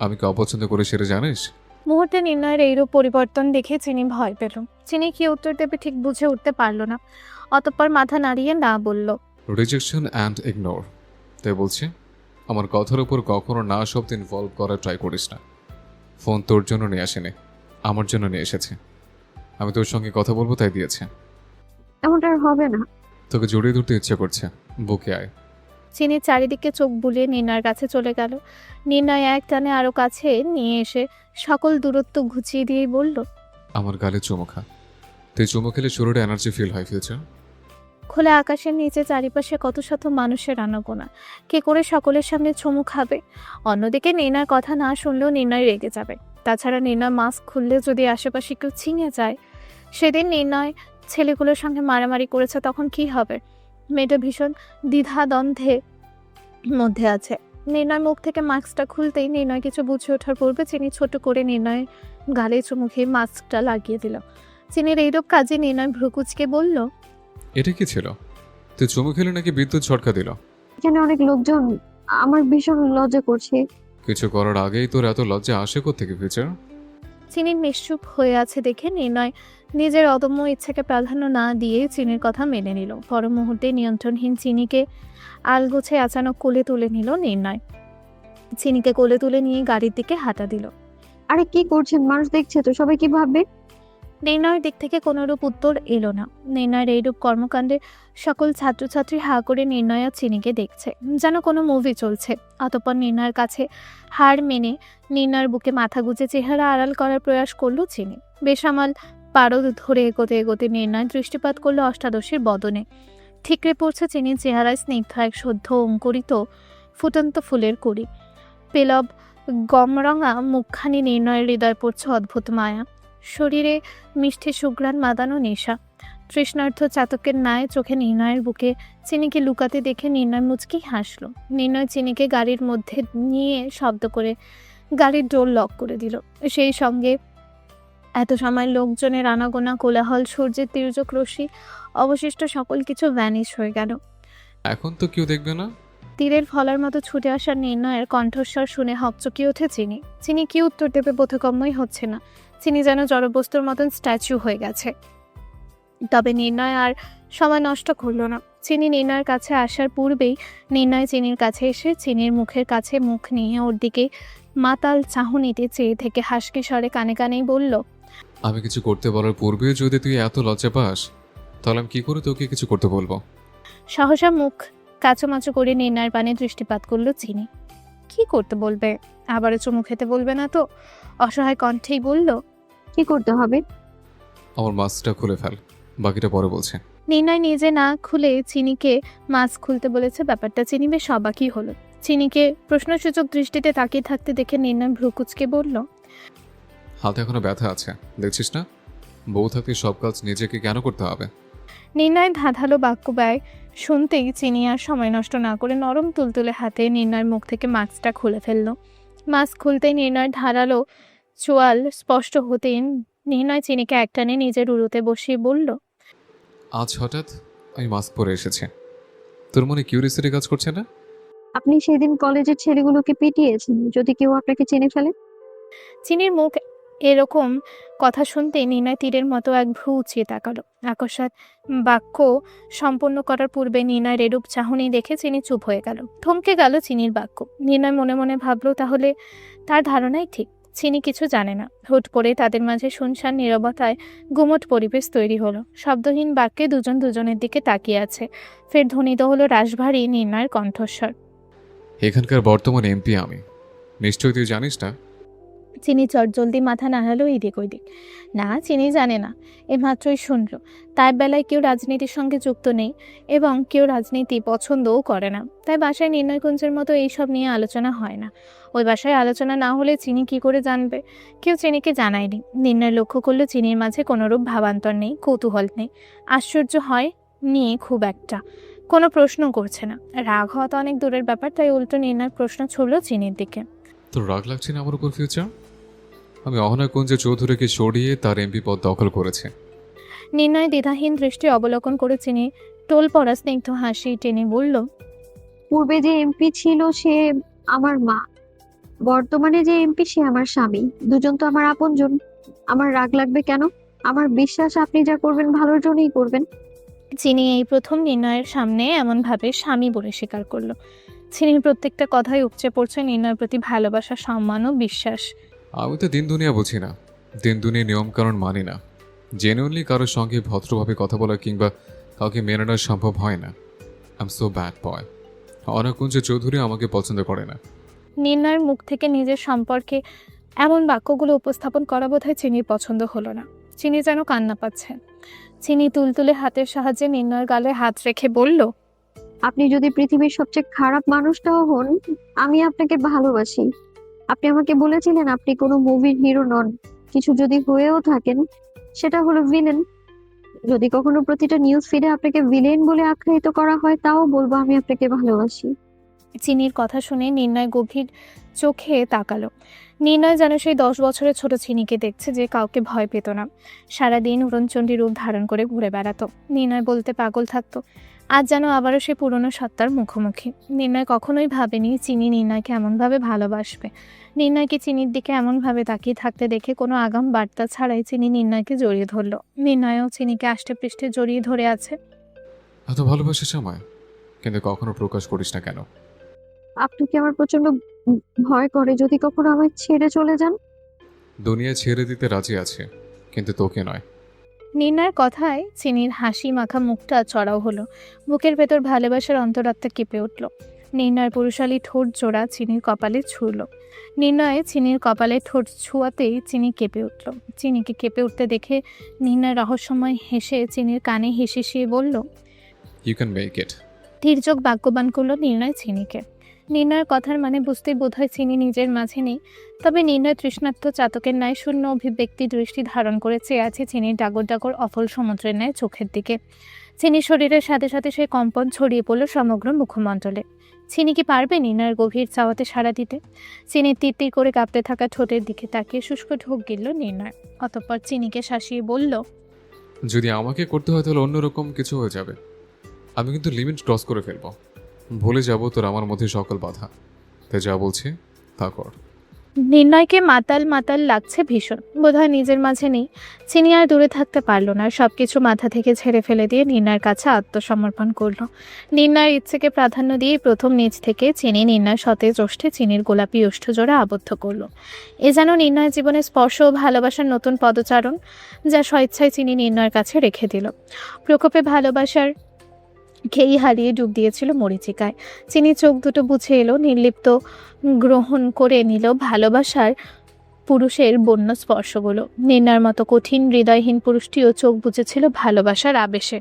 আমি কি অপছন্দ করে সেটা জানিস? মুহূর্তে নির্ণয়ের এইরূপ পরিবর্তন দেখে চিনি ভয় পেল। চিনি কি উত্তর দেবে ঠিক বুঝে উঠতে পারল না। অতঃপর মাথা নাড়িয়ে না বলল। Rejection and ignore. তাই বলছি আমার কথার উপর কখনো না শব্দ ইনভলভ করার ট্রাই করিস না। ফোন তোর জন্য নিয়ে আসেনি, আমার জন্য নিয়ে এসেছে। আমি তোর সঙ্গে কথা বলবো তাই দিয়েছে। এমনটা আর হবে না। তোকে জড়িয়ে ধরতে ইচ্ছে করছে, বুকে আয়। চিনি চারিদিকে চোখ বুলিয়ে নির্ণয়ের কাছে চলে গেল। নির্ণয় এক টানে আরো কাছে নিয়ে এসে সকল দূরত্ব ঘুচিয়ে দিয়েই বলল, আমার গালে চুমু খা। তুই চুমু খেলে শরীরে এনার্জি ফিল হয় ফিউচার। খোলা আকাশের নিচে চারিপাশে কত শত মানুষের আনাগোনা, কে করে সকলের সামনে চুমু খাবে? অন্যদিকে নির্ণয়ের কথা না শুনলেও নির্ণয় রেগে যাবে। তাছাড়া নির্ণয় মাস্ক খুললে যদি আশেপাশে কেউ ছিঁড়ে যায়, সেদিন নির্ণয় ছেলেগুলোর সঙ্গে মারামারি করেছে, তখন কি হবে? মেয়েটা ভীষণ দ্বিধাদ্বন্দ্বের মধ্যে আছে। নির্ণয় মুখ থেকে মাস্কটা খুলতেই নির্ণয় কিছু বুঝে ওঠার পূর্বে চিনি ছোট করে নির্ণয় গালে চুমু খেয়ে মাস্কটা লাগিয়ে দিল। চিনির এইরূপ কাজে নির্ণয় ভ্রুকুচকে বলল, এটা কি ছিল? তুই চুমু খেলে নাকি বিদ্যুৎ ঝটকা দিল? এখানে অনেক লোকজন, আমার ভীষণ লজ্জা করছে। কিছু করার আগেই তোর এত লজ্জা আসে কোত্থেকে ফিউচার? চিনির নিশ্চুপ হয়ে আছে দেখে নির্ণয় নিজের অদম্য ইচ্ছাকে প্রাধান্য না দিয়ে চিনির কথা মেনে নিল। পর মুহূর্তে নিয়ন্ত্রণহীন চিনিকে আলগোছে আচানক কোলে তুলে নিল নির্ণয়। চিনিকে কোলে তুলে নিয়ে গাড়ির দিকে হাঁটা দিল। আরে কি করছেন? মানুষ দেখছে তো, সবাই কি ভাববে? নির্ণয়ের দিক থেকে কোনোরূপ উত্তর এলো না। নির্ণয়ের এইরূপ কর্মকাণ্ডে সকল ছাত্রছাত্রী হা করে নির্ণয় আর চিনিকে দেখছে, যেন কোনো মুভি চলছে। অতঃপর নির্ণয়ের কাছে হার মেনে নির্ণয়ের বুকে মাথা গুজে চেহারা আড়াল করার প্রয়াস করল চিনি। বেসামাল পারদ ধরে এগোতে এগোতে নির্ণয় দৃষ্টিপাত করলো অষ্টাদশীর বদনে। ঠিকরে পড়ছে চিনির চেহারায় স্নিগ্ধ এক সদ্য অঙ্কুরিত ফুটন্ত ফুলের কুড়ি। পেলব গমরঙা মুখখানি নির্ণয়ের হৃদয় পড়ছে অদ্ভুত মায়া। শরীরে মিষ্টি সুঘ্রাণ মাদানো নেশা। তৃষ্ণার্থ চাতকের ন্যায় চোখে নির্ণয়ের বুকে চিনিকে লুকাতে দেখে নির্ণয় মুচকি হাসলো। নির্ণয় চিনিকে গাড়ির মধ্যে নিয়ে শব্দ করে গাড়ির ডোর লক করে দিল। সেই সঙ্গে এত সময় লোকজনের আনাগোনা, কোলাহল, সূর্যের তির্যক রশ্মি, অবশিষ্ট সকল কিছু ভ্যানিশ হয়ে গেল। এখন তো কেউ দেখবে না। তীরের ফলার মতো ছুটে আসা নির্ণয়ের কণ্ঠস্বর শুনে হকচকিয়ে ওঠে চিনি। চিনি কি উত্তর দেবে বোধগম্যই হচ্ছে না। চিনি যেন জড়বস্তুর মতন স্ট্যাচু হয়ে গেছে। তবে নির্ণয় আর সময় নষ্ট করলো না। চিনি নির্ণয়ের কাছে আসার পূর্বেই নির্ণয় চিনির কাছে এসে চিনির মুখের কাছে মুখ নিয়ে ওর দিকে মাতাল চাহনিতে চেয়ে থেকে হাসকে স্বরে কানে কানেই বলল, আমি কিছু করতে বলার পূর্বে যদি তুই এত লজ্জা পাস, তাহলে আমি কি করে তোকে কিছু করতে বলবো? সহসা মুখ কাচুমাচু করে নির্ণয়ের পানে দৃষ্টিপাত করলো চিনি। কি করতে বলবে? আবারও চুমু খেতে বলবে না তো? অসহায় কণ্ঠেই বলল, কি করতে হবে? আমার মাস্কটা খুলে ফেল, বাকিটা পরে বলছে। নির্ণয় নিজে না খুলে চিনিকে মাস্ক খুলতে বলেছে। ব্যাপারটা চিনি বেশ অবাকই হলো। চিনিকে প্রশ্নসূচক দৃষ্টিতে তাকিয়ে থাকতে দেখে নির্ণয় ভ্রুকুচকে বলল, হাতে এখনো ব্যথা আছে, দেখছিস না? বউ থাকতে সব কাজ নিজেকে কেন করতে হবে? নির্ণয় ধাঁধালো বাক্য ব্যয় শুনতেই চিনি আর সময় নষ্ট না করে নরম তুলতুলে হাতে নির্ণয়ের মুখ থেকে মাস্কটা খুলে ফেলল। মাস্ক খুলতেই নির্ণয়ের ধারালো চোয়াল স্পষ্ট হতেই নির্ণয় চিনিকে একটানে নিজের উড়ুতে বসিয়ে বলল, আজ হঠাৎ আমি মাস্ক পরে এসেছি, তোর মনে কিউরিয়াসিটি কাজ করছে না? আপনি সেদিন কলেজের ছেলেগুলোকে পিটিয়েছেন, যদি কেউ আপনাকে চিনে ফেলে? চিনির মুখ এরকম কথা শুনতে নির্ণয় তীরের মতো এক ভ্রু উঁচিয়ে তাকালো। আকস্মাৎ বাক্য সম্পন্ন করার পূর্বে নির্ণয়ের এরূপ চাহনি দেখে চিনি চুপ হয়ে গেল। থমকে গেল চিনির বাক্য। নির্ণয় মনে মনে ভাবলো তাহলে তার ধারণাই ঠিক, চিনি কিছু জানে না। হুট করে তাদের মাঝে শুনশান নীরবতায় গুমট পরিবেশ তৈরি হলো। শব্দহীন বাক্যে দুজন দুজনের দিকে তাকিয়ে আছে। ফের ধ্বনিত হলো রাশভারী নির্ণয়ের কণ্ঠস্বর। এখানকার বর্তমান এমপি আমি, নিশ্চয়ই তুই জানিস না? চিনি চটজলদি মাথা নাড়ালো এদিক ওইদিক। না, চিনি জানে না, এ মাত্রই শুনল। তার বেলায় কেউ রাজনীতির সঙ্গে যুক্ত নেই এবং কেউ রাজনীতি পছন্দও করে না, তাই বাসায় নির্ণয়কুঞ্জের মতো এইসব নিয়ে আলোচনা হয় না। ওই বাসায় আলোচনা না হলে চিনি কি করে জানবে? কেউ চিনিকে জানায়নি। নির্ণয় লক্ষ্য করলো চিনির মাঝে কোনোরূপ ভাবান্তর নেই, কৌতূহল নেই। আশ্চর্য হয় নিয়ে খুব একটা, কোনো প্রশ্ন করছে না। রাগ হওয়া তো অনেক দূরের ব্যাপার, তাই উল্টো নির্ণয় প্রশ্ন ছুড়ল চিনির দিকে। তোর রাগ লাগছে না আমার উপর ফিউচার? আমি অহনাকুঞ্জে চৌধুরীকে সরিয়ে তার এমপি পদ দখল করেছে। নির্ণয় দ্বিধাহীন দৃষ্টি অবলোকন করে চিনি টোল পড়া স্নিগ্ধ হাসি টেনে বলল, পূর্বে যে এমপি ছিল সে আমার মা, বর্তমানে যে এমপি সে আমার স্বামী। দুজন তো আমার আপনজন। আমার রাগ লাগবে কেন? আমার বিশ্বাস আপনি যা করবেন ভালোর জন্যই করবেন। চিনি এই প্রথম নির্ণয়ের সামনে এমনভাবে স্বামী বলে স্বীকার করলো। চিনির প্রত্যেকটা কথাই উপচে পড়ছে নির্ণয়ের প্রতি ভালোবাসা, সম্মান ও বিশ্বাস। আমি তো দিন দুনিয়া বুঝি না, দিন দুনিয়া নিয়মকানুন মানি না। জেনুইনলি কারোর সঙ্গে ভদ্রভাবে কথা বলা কিংবা কাউকে মেনে নেওয়া সম্ভব হয় না। I am so bad boy. Anakunja Chowdhury আমাকে পছন্দ করে না। নির্ণয়ের মুখ থেকে নিজের সম্পর্কে এমন বাক্যগুলো উপস্থাপন করা বোধহয় চিনির পছন্দ হলো না। চিনি যেন কান্না পাচ্ছে। চিনি তুলতুলে হাতের সাহায্যে নির্ণয়ের গালে হাত রেখে বলল, আপনি যদি পৃথিবীর সবচেয়ে খারাপ মানুষটাও হন, আমি আপনাকে ভালোবাসি। আপনি আমাকে বলেছিলেন আপনি কোনো মুভির হিরো নন, কিছু যদি হয়েও থাকেন সেটা হলো ভিলেন। যদি কখনো প্রতিটা নিউজ ফিডে আপনাকে ভিলেন বলে আখ্যায়িত করা হয়, তাও বলবো আমি আপনাকে ভালোবাসি। চিনির কথা শুনে নির্ণয় গভীর চোখে তাকালো। নির্ণয় যেন সেই 10 বছরের ছোট চিনিকে দেখছে, যে কাউকে ভয় পেত না, সারাদিন উড়নচণ্ডী রূপ ধারণ করে ঘুরে বেড়াতো। নির্ণয় বলতে পাগল থাকতো। আজ যেন আবারও সে পুরনো সত্তার মুখোমুখি। নির্ণয় কখনোই ভাবেনি চিনি নির্ণয়কে এমনভাবে ভালোবাসবে। নির্ণয়কে চিনির দিকে এমনভাবে তাকিয়ে থাকতে দেখে কোনো আগাম বার্তা ছাড়াই চিনি নির্ণয়কে জড়িয়ে ধরলো। নির্ণয়ও চিনিকে আষ্টে পৃষ্ঠে জড়িয়ে ধরে আছে। এত ভালোবাসিস আমায়, কিন্তু কখনো প্রকাশ করিস না কেন? আপনাকে আমার প্রচন্ড ভয় করে যদি কখনো আমায় ছেড়ে চলে যান। দুনিয়া ছেড়ে দিতে রাজি আছে, কিন্তু তোকে নয়। নির্ণয়ের কথায় চিনির হাসি মাখা মুখটা চড়াও হলো। বুকের ভেতর ভালোবাসার অন্তরাত্মা কেঁপে উঠল। নির্ণয়ের পুরুষালী ঠোঁট জোড়া চিনির কপালে ছুঁড়ল। নির্ণয়ে চিনির কপালে ঠোঁট ছুঁয়াতেই চিনি কেঁপে উঠল। চিনিকে কেঁপে উঠতে দেখে নির্ণয় রহস্যময় হেসে চিনির কানে হিসিয়ে বলল, ইউ ক্যান মেক ইট। ধীর্যক বাক্যবান করলো নির্ণয় চিনিকে। নির্ণয়ের কথার মানে বুঝতে বোধহয় চিনি নিজের মাঝে নেই, তবে নির্ণয় তৃষ্ণার্ত চাতকের ন্যায় শূন্য অভিব্যক্তি দৃষ্টি ধারণ করে চেয়ে আছে চিনির ডাগর ডাগর অফল সমুদ্রের ন্যায় চোখের দিকে। চিনির শরীরের সাথে সাথে সেই কম্পন ছড়িয়ে পড়ল সমগ্র মুখমণ্ডলে। চিনি কি পারবে নির্ণয়ের গভীর চাওয়াতে সাড়া দিতে? চিনির তিরতির করে কাঁপতে থাকা ঠোঁটের দিকে তাকিয়ে শুষ্ক ঢোক গিলল নির্ণয়। অতঃপর চিনিকে শাসিয়ে বলল, যদি আমাকে করতে হয় তাহলে অন্যরকম কিছু হয়ে যাবে। আমি কিন্তু লিমিট ক্রস করে ফেলবো, ভুলে যাব তোর আমার মধ্যে সকল বাধা। তাই যা বলছি তা কর। নির্ণয়কে মাতাল মাতাল লাগছে ভীষণ, বোধহয় নিজের মাঝে নেই। চিনি আর দূরে থাকতে পারল না, সবকিছু মাথা থেকে ঝেড়ে ফেলে দিয়ে নির্ণয়ের কাছে আত্মসমর্পণ করলো। নির্ণয়ের ইচ্ছেকে প্রাধান্য দিয়ে প্রথম নিজ থেকে চিনি নির্ণয় সতেজ ওষ্ঠে চিনির গোলাপি ওষ্ঠজোড়া আবদ্ধ করলো। এ যেন নির্ণয়ের জীবনে স্পর্শ ও ভালোবাসার নতুন পদচারণ, যা স্বেচ্ছায় চিনি নির্ণয়ের কাছে রেখে দিল। প্রকোপে ভালোবাসার খেই হারিয়ে ডুব দিয়েছিল মরিচিকায়। চিনি চোখ দুটো বুঝে এলো, নির্লিপ্ত গ্রহণ করে নিল ভালোবাসার পুরুষের বন্য স্পর্শগুলো। নির্ণয়ের মতো কঠিন হৃদয়হীন পুরুষটিও চোখ বুঝেছিল ভালোবাসার আবেশে।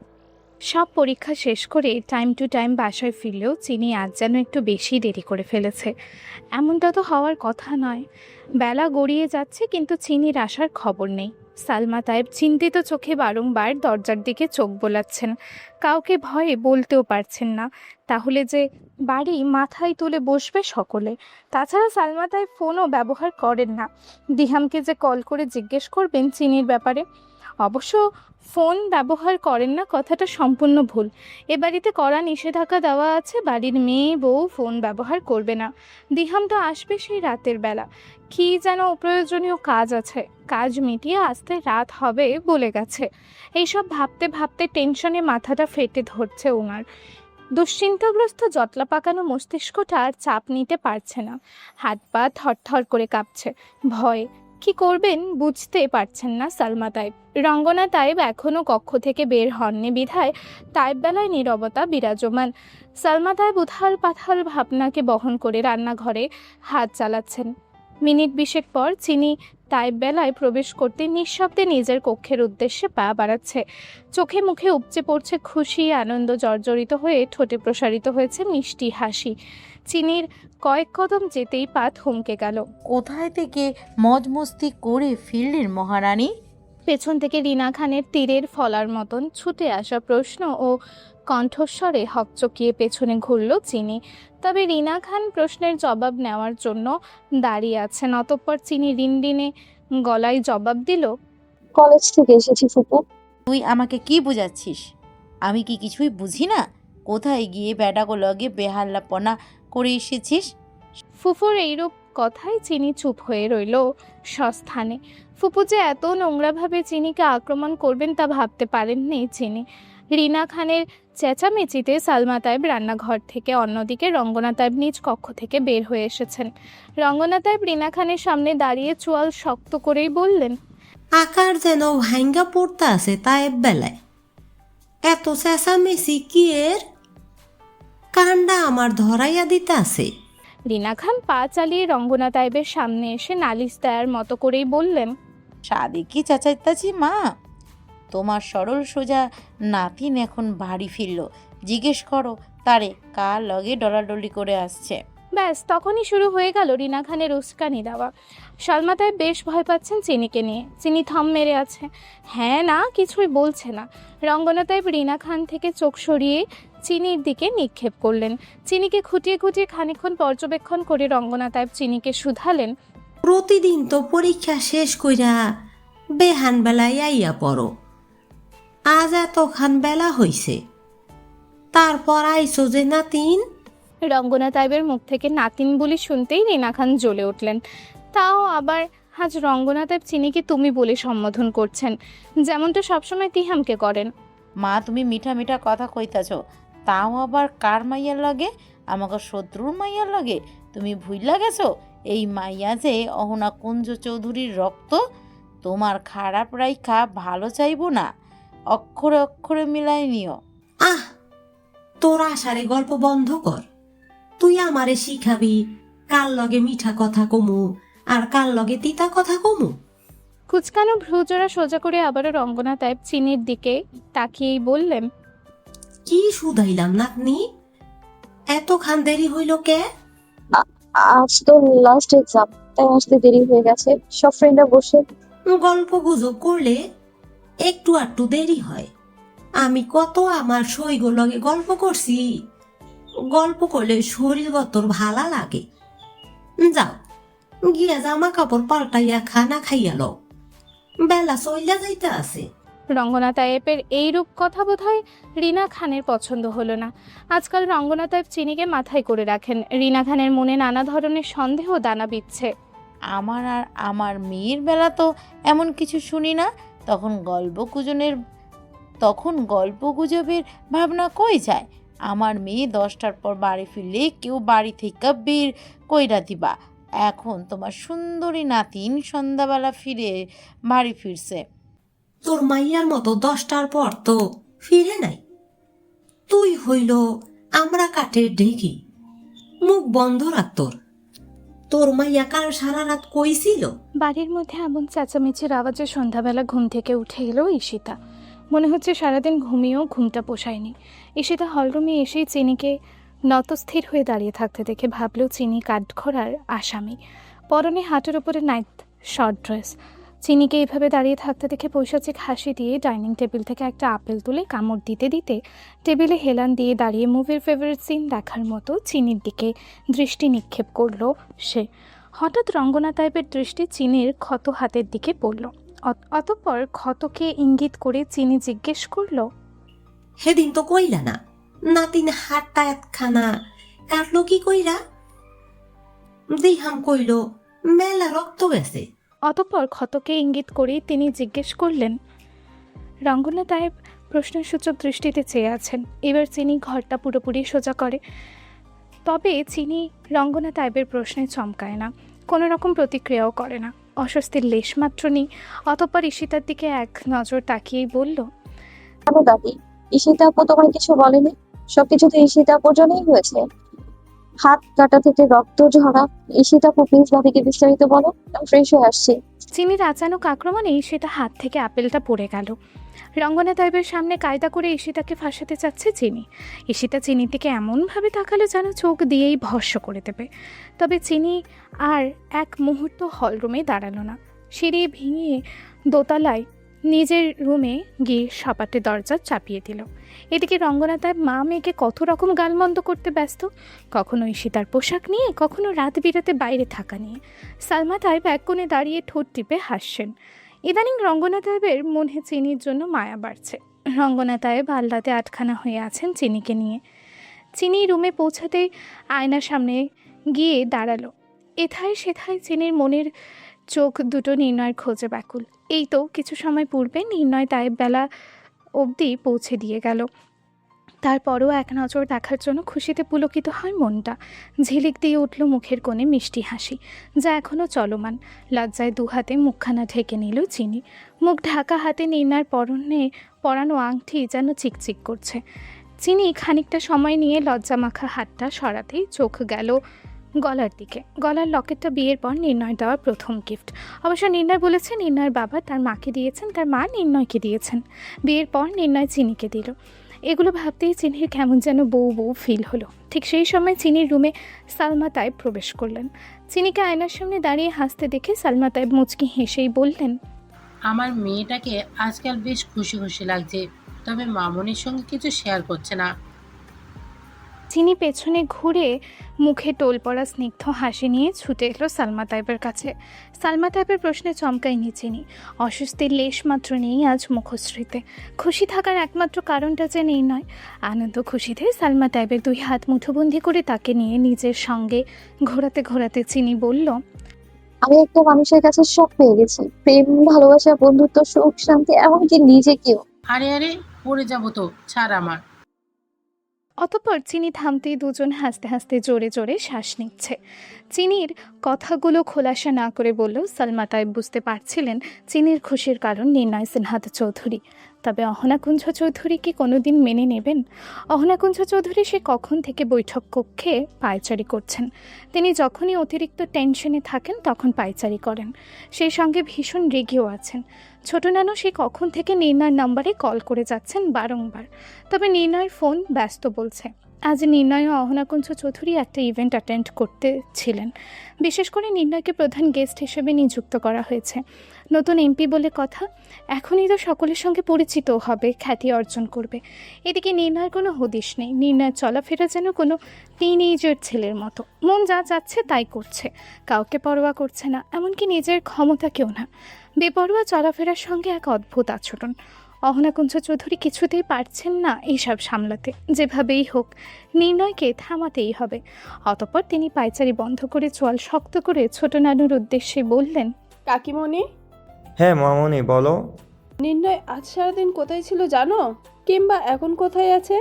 সব পরীক্ষা শেষ করে টাইম টু টাইম বাসায় ফিরলেও চিনি আজ যেন একটু বেশি দেরি করে ফেলেছে। এমনটা তো হওয়ার কথা নয়। বেলা গড়িয়ে যাচ্ছে কিন্তু চিনির আসার খবর নেই। সালমা তায়েব চিন্তিত চোখে বারংবার দরজার দিকে চোখ বোলাচ্ছেন। কাউকে ভয়ে বলতেও পারছেন না, তাহলে যে বাড়ি মাথায় তুলে বসবে সকলে। তাছাড়া সালমা তায়েব ফোনও ব্যবহার করেন না। দিহামকে যে কল করে জিজ্ঞেস করবেন চিনির ব্যাপারে। অবশ্য ফোন ব্যবহার করেন না কথাটা সম্পূর্ণ ভুল। এ বাড়িতে কড়া নিষেধাজ্ঞা দেওয়া আছে, বাড়ির মেয়ে বউ ফোন ব্যবহার করবে না। দিহাম তো আসবে সেই রাতের বেলা, কি যেন অপ্রয়োজনীয় কাজ আছে, কাজ মিটিয়ে আসতে রাত হবে বলে গেছে। এইসব ভাবতে ভাবতে টেনশনে মাথাটা ফেটে ধরছে ওনার। দুশ্চিন্তাগ্রস্ত জটলা পাকানো মস্তিষ্কটা আর চাপ নিতে পারছে না। হাত পা থরথর করে কাঁপছে। ভয় কি করবেন বুঝতে পারছেন না সালমা তায়েব। রঙ্গনা তায়েব এখনও কক্ষ থেকে বের হননি বিধায় তায়েব বেলায় নীরবতা বিরাজমান। সালমা তায়েব উথাল পাথাল ভাবনাকে বহন করে রান্নাঘরে হাত চালাচ্ছেন। মিনিট 20 পর চিনি তায়েব বেলায় প্রবেশ করতে নিঃশব্দে নিজের কক্ষের উদ্দেশ্যে পা বাড়াচ্ছে। চোখে মুখে উপচে পড়ছে খুশি, আনন্দ জর্জরিত হয়ে ঠোঁটে প্রসারিত হয়েছে মিষ্টি হাসি। চিনির কয়েক কদম যেতেই পা থমকে গেল। কোথায় থেকে মজ মস্তি করে ফিরলেন মহারানী? পেছন থেকে রিনা খানের তীরের ফলার মতন ছুটে আসা প্রশ্ন ও কণ্ঠস্বরে হকচকিয়ে পেছনে ঘুরল চিনি। তবে রিনা খান প্রশ্নের জবাব নেওয়ার জন্য দাঁড়িয়ে আছেন। অতঃপর চিনি রিনরিনে গলায় জবাব দিল, কলেজ থেকে এসেছি ফুপু। তুই আমাকে কি বুঝাচ্ছিস? আমি কি কিছুই বুঝি না? কোথায় গিয়ে বেডাগুলোকে বেহাল্লাপনা করে এসেছিস? ফুফুর এইরূপ কথায় চিনি চুপ হয়ে রইল সস্থানে। ফুপু যে এত নোংরাভাবে চিনিকে আক্রমণ করবেন তা ভাবতে পারেননি চিনি। রিনা খানের চেঁচামেচিতে সালমা তায়েব রান্নাঘর থেকে, অন্যদিকে রঙ্গনা তায়েব নিজ কক্ষ থেকে বের হয়ে এসেছেন। রঙ্গনা তায়েব রিনা খানের সামনে দাঁড়িয়ে চোয়াল শক্ত করেই বললেন, আকার যেন ভাঙ্গা পড়তে আছে তায়েব বেলায়। এত চেঁচামেচি কি এর? কান্ডা আমার ধরাইয়া দিতে আছে। রিনা খান পা চালিয়ে রঙ্গনা তায়েবের সামনে এসে নালিশ দেয়ার মতো করেই বললেন, সাদে কি চাচাইতাছি মা? তোমার সরল সোজা নাতিন এখন বাড়ি ফিরল, জিজ্ঞেস করো তারে কার লগে ডলাডলি করে আসছে। ব্যাস তখনই শুরু হয়ে গেল রিনা খানের উস্কানি দেওয়া। সালমা তায়েব বেশ ভয় পাচ্ছেন চিনিকে নিয়ে। চিনি থম মেরে আছে, হ্যাঁ না কিছুই বলছে না। রঙ্গনা তায়েব রিনা খান থেকে চোখ সরিয়ে চিনির দিকে নিক্ষেপ করলেন। চিনিকে খুঁটিয়ে খুঁটিয়ে খানিকক্ষণ পর্যবেক্ষণ করে রঙ্গনা তায়েব চিনিকে শুধালেন, প্রতিদিন তো পরীক্ষা শেষ কইরা বেহান বেলায় আইয়া পড়ো, আজ এতখান বেলা হইছে, তারপর আইসো যে নাতিন। রঙ্গনা তায়েবের মুখ থেকে নাতিন বলে শুনতেই রিনা খান জ্বলে উঠলেন। তাও আবার আজ রঙ্গনা তায়েব চিনিকে তুমি বলে সম্বোধন করছেন, যেমনটা সবসময় তিহামকে করেন। মা তুমি মিঠা মিঠা কথা কইতাছ, তাও আবার কার মাইয়ার লগে? আমাকে শত্রুর মাইয়ার লগে? তুমি ভুইলা গেছো এই মাইয়া যে অহনা কুঞ্জ চৌধুরীর রক্ত? তোমার খারাপ রাইখা ভালো চাইবো না, অক্ষরে অক্ষরে মিলাই নিও। আহ, তোর আশারে গল্প বন্ধ কর। তুই আমারে শিখাবি কার লগে মিঠা কথা কমু আর কার লগে তিতা কথা কমু? কুচকানো ভ্রুজোড়া সোজা করে আবারও রঙ্গনা তায়েব চিনির দিকে তাকিয়েই বললেন, কি শুধাইলাম নাতনি? এতখান দেরি হইল কে? আজ তো লাস্ট এক্সাম, তাই আসতে দেরি হয়ে গেছে। সব ফ্রেন্ডরা বসে গল্প গুজব করলে একটু আধটু দেরি হয়। আমি কত আমার সইগো লগে গল্প করছি। গল্প করলে শরীরগত ভালা লাগে। যাও গিয়া জামা কাপড় পাল্টাইয়া খানা খাইয়া লও, বেলা চইলা যাইতে আছে। রঙ্গনা তায়েবের এইরূপ কথা বোধহয় রিনা খানের পছন্দ হলো না। আজকাল রঙ্গনা তায়েব চিনিকে মাথায় করে রাখেন। রিনা খানের মনে নানা ধরনের সন্দেহ দানা বিচ্ছে। আমার আর আমার মেয়ের বেলা তো এমন কিছু শুনি না। তখন গল্প গুজবের ভাবনা কই যায়? আমার মেয়ে 10টার পর বাড়ি ফিরলে কেউ বাড়ি থেকে বের কইরা দিবা। এখন তোমার সুন্দরী নাতিন সন্ধ্যাবেলা ফিরে বাড়ি ফিরছে। তোর মাইয়ার মতো 10টার পর তো ফিরে নাই। তুই হইল আমরা কাঠের ঢেকি, মুখ বন্ধ রাখ তোর। তোর মাইয়া কাল সারা রাত কইছিল? বাড়ির মধ্যে এমন চেঁচামেচির আওয়াজে সন্ধ্যাবেলা ঘুম থেকে উঠে এলো ঈশিতা। মনে হচ্ছে সারাদিন ঘুমিয়েও ঘুমটা পোষায়নি। ঈশিতা হলরুমে এসেই চিনিকে নতস্থির হয়ে দাঁড়িয়ে থাকতে দেখে ভাবলেও চিনি কাঠখড়ার আসামি। পরনে হাঁটুর উপরে নাইট শর্ট ড্রেস। চিনিকে এইভাবে দাঁড়িয়ে থাকতে দেখে পৈশাচিক হাসি দিয়ে ডাইনিং টেবিল থেকে একটা আপেল তুলে কামড় দিতে দিতে টেবিলে হেলান দিয়ে দাঁড়িয়ে মুভির ফেভারিট সিন দেখার মতো চিনির দিকে দৃষ্টি নিক্ষেপ করলো সে। হঠাৎ রঙ্গনা টাইপের দৃষ্টি চিনির ক্ষত হাতের দিকে পড়ল। অতঃপর ক্ষতকে ইঙ্গিত করে চিনি জিজ্ঞেস করলো, সেদিন তো কইলা না নাতিন হাতটা একখানা কাটলো কি কইরা? দিহাম কইল মেলা রক্ত গেছে। অতঃপর ক্ষতকে ইঙ্গিত করে তিনি জিজ্ঞেস করলেন। রঙ্গনা টাইপ প্রশ্নসূচক দৃষ্টিতে চেয়ে আছেন। এবার চিনি ঘরটা পুরোপুরি সোজা করে। তবে চিনি রঙ্গনা টাইপের প্রশ্নে চমকায় না, কোনো রকম প্রতিক্রিয়াও করে না, অস্বস্তির লেশমাত্র নেই। অতঃপর ঈশিতার দিকে এক নজর তাকিয়েই বলল, কেন দাদি, ঈশিতা আপু তোমায় কিছু বলেনি? সবকিছু তো ঈশিতা আপুর জন্যই হয়েছে। হাত কাটা থেকে রক্ত ঝরা। ঈশিতা আপু প্লিজ দাদিকে বিস্তারিত বলো, ফ্রেশ হয়ে আসছি। চিনির আচানক আক্রমণেই সেটা হাত থেকে আপেলটা পড়ে গেল। রঙ্গনা টাইপের সামনে কায়দা করে ঈশিতাকে ফাঁসাতে চাচ্ছে চিনি। ঈশিতা চিনির দিকে এমনভাবে তাকালো যেন চোখ দিয়েই ভস্ম করে দেবে। তবে চিনি আর এক মুহূর্ত হলরুমে দাঁড়ালো না। সিঁড়ি ভেঙে দোতলায় নিজের রুমে গিয়ে সপাটে দরজা চাপিয়ে দিল। এদিকে রঙ্গনা টাইপ মা মেয়েকে কত রকম গালমন্দ করতে ব্যস্ত, কখনো ঈশিতার পোশাক নিয়ে, কখনো রাত বিরাতে বাইরে থাকা নিয়ে। সালমা টাইপ এক কোণে দাঁড়িয়ে ঠোঁট টিপে হাসছেন। ইদানিং রঙ্গনা টাইপের মনে চিনির জন্য মায়া বাড়ছে। রঙ্গনা টাইপ আহ্লাদে আটখানা হয়ে আছেন চিনিকে নিয়ে। চিনি রুমে পৌঁছাতেই আয়নার সামনে গিয়ে দাঁড়ালো। এথায় সেথায় চিনির মনের চোখ দুটো নির্ণয়ের খোঁজে ব্যাকুল। এই তো কিছু সময় পূর্বে নির্ণয় টাইপ বেলা অবধি পৌঁছে দিয়ে গেল। তারপরও এক নজর দেখার জন্য খুশিতে পুলকিত হয় মনটা। ঝিলিক দিয়ে উঠল মুখের কোণে মিষ্টি হাসি, যা এখনও চলমান। লজ্জায় দুহাতে মুখখানা ঢেকে নিল চিনি। মুখ ঢাকা হাতে নির্ণয়ের পরনে পরানো আংটি যেন চিকচিক করছে। চিনি খানিকটা সময় নিয়ে লজ্জা মাখা হাতটা সরাতেই চোখ গেল গলার দিকে। গলার লকেটটা বিয়ের পর নির্ণয় দেওয়ার প্রথম গিফট। অবশ্য নির্ণয় বলেছে নির্ণয়ের বাবা তার মাকে দিয়েছেন, তার মা নির্ণয়কে দিয়েছেন। বিয়ের পর নির্ণয় চিনিকে দিল। এগুলো ভাবতেই চিনির কেমন যেন বউ বউ ফিল হলো। ঠিক সেই সময় চিনির রুমে সালমা তাইব প্রবেশ করলেন। চিনিকে আয়নার সামনে দাঁড়িয়ে হাসতে দেখে সালমা তাইব মুচকি হেসেই বললেন, আমার মেয়েটাকে আজকাল বেশ খুশি খুশি লাগছে, তবে মামনির সঙ্গে কিছু শেয়ার করছে না। চিনি পেছনে ঘুরে মুখে টোল পড়া স্নিগ্ধ হাসি নিয়ে ছুটে এলো সালমা তাইবের কাছে। সালমা তাইবের প্রশ্নে চমকায়নি চিনি। অস্বস্তির লেশ মাত্র নেই আজ মুখশ্রীতে। খুশি থাকার একমাত্র কারণটা যে নেই নয়। আনন্দ খুশিতে সালমা তাইবের দুই হাত মুঠোবন্দি করে তাকে নিয়ে নিজের সঙ্গে ঘোরাতে ঘোরাতে চিনি বলল, আমি একটা মানুষের কাছে সব পেয়ে গেছি, প্রেম, ভালোবাসা, বন্ধুত্ব, সুখ, শান্তি, এমনকি নিজেকেও। আরে আরে পড়ে যাবো তো, ছাড় আমার। অতঃপর চিনি থামতেই দুজন হাসতে হাসতে জোরে জোরে শ্বাস নিচ্ছে। চিনির কথাগুলো খোলাসা না করে বলল, সালমা তাইব বুঝতে পারছিলেন চিনির খুশির কারণ নির্ণয় সিনহাত চৌধুরী। তবে অহনাকুঞ্জ চৌধুরী কি কোনোদিন মেনে নেবেন? অহনাকুঞ্জ চৌধুরী সে কখন থেকে বৈঠক কক্ষে পায়চারি করছেন। তিনি যখনই অতিরিক্ত টেনশনে থাকেন তখন পায়চারি করেন। সেই সঙ্গে ভীষণ রেগেও আছেন। ছোট নানু সে কখন থেকে নির্ণয়ের নম্বরে কল করে যাচ্ছেন বারংবার। তবে নির্ণয়ের ফোন ব্যস্ত বলছে। আজ নির্ণয় ও অহনাকুঞ্জ চৌধুরী একটা ইভেন্ট অ্যাটেন্ড করতে ছিলেন। বিশেষ করে নির্ণয়কে প্রধান গেস্ট হিসেবে নিযুক্ত করা হয়েছে। নতুন এমপি বলে কথা, এখনই তো সকলের সঙ্গে পরিচিত হবে, খ্যাতি অর্জন করবে। এদিকে নির্ণয়ের কোনো হদিশ নেই। নির্ণয়ের চলাফেরা যেন কোনো টিনএজার ছেলের মতো, মন যা চাচ্ছে তাই করছে, কাউকে পরোয়া করছে না, এমনকি নিজের ক্ষমতাকেও না। বেপরোয়া চলাফেরার সঙ্গে এক অদ্ভুত আচরণ। অহনাকুঞ্জ চৌধুরী কিছুতেই পারছেন না এইসব সামলাতে। যেভাবেই হোক নির্ণয়কে থামাতেই হবে। অতঃপর তিনি পায়চারি বন্ধ করে চোয়াল শক্ত করে ছোট নানুর উদ্দেশ্যে বললেন, কাকিমণি। হ্যাঁ মামনি বলো। নির্ণয় আজ সারাদিন কোথায় ছিল জানো, কিংবা এখন কোথায় আছে?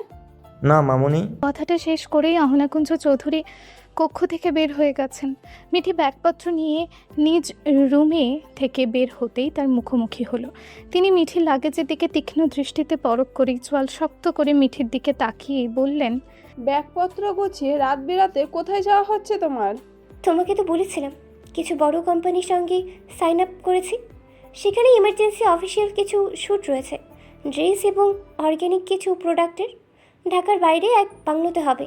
না মামনি। কথাটা শেষ করেই অহনাকুঞ্জ চৌধুরী কক্ষ থেকে বের হয়ে গেছেন। মিঠি ব্যাগপত্র নিয়ে নিজ রুমে থেকে বের হতেই তার মুখোমুখি হলো। তিনি মিঠির লাগেজের দিকে তীক্ষ্ণ দৃষ্টিতে পরখ করে চোয়াল শক্ত করে মিঠির দিকে তাকিয়ে বললেন, ব্যাগপত্র গুছিয়ে রাত বেরাতে কোথায় যাওয়া হচ্ছে তোমার? তোমাকে তো বলেছিলাম কিছু বড় কোম্পানির সঙ্গে সাইন আপ করেছি। সেখানে ইমার্জেন্সি অফিসিয়াল কিছু শ্যুট রয়েছে, ড্রেস এবং অর্গ্যানিক কিছু প্রোডাক্টের। ঢাকার বাইরে এক বাংলোতে হবে।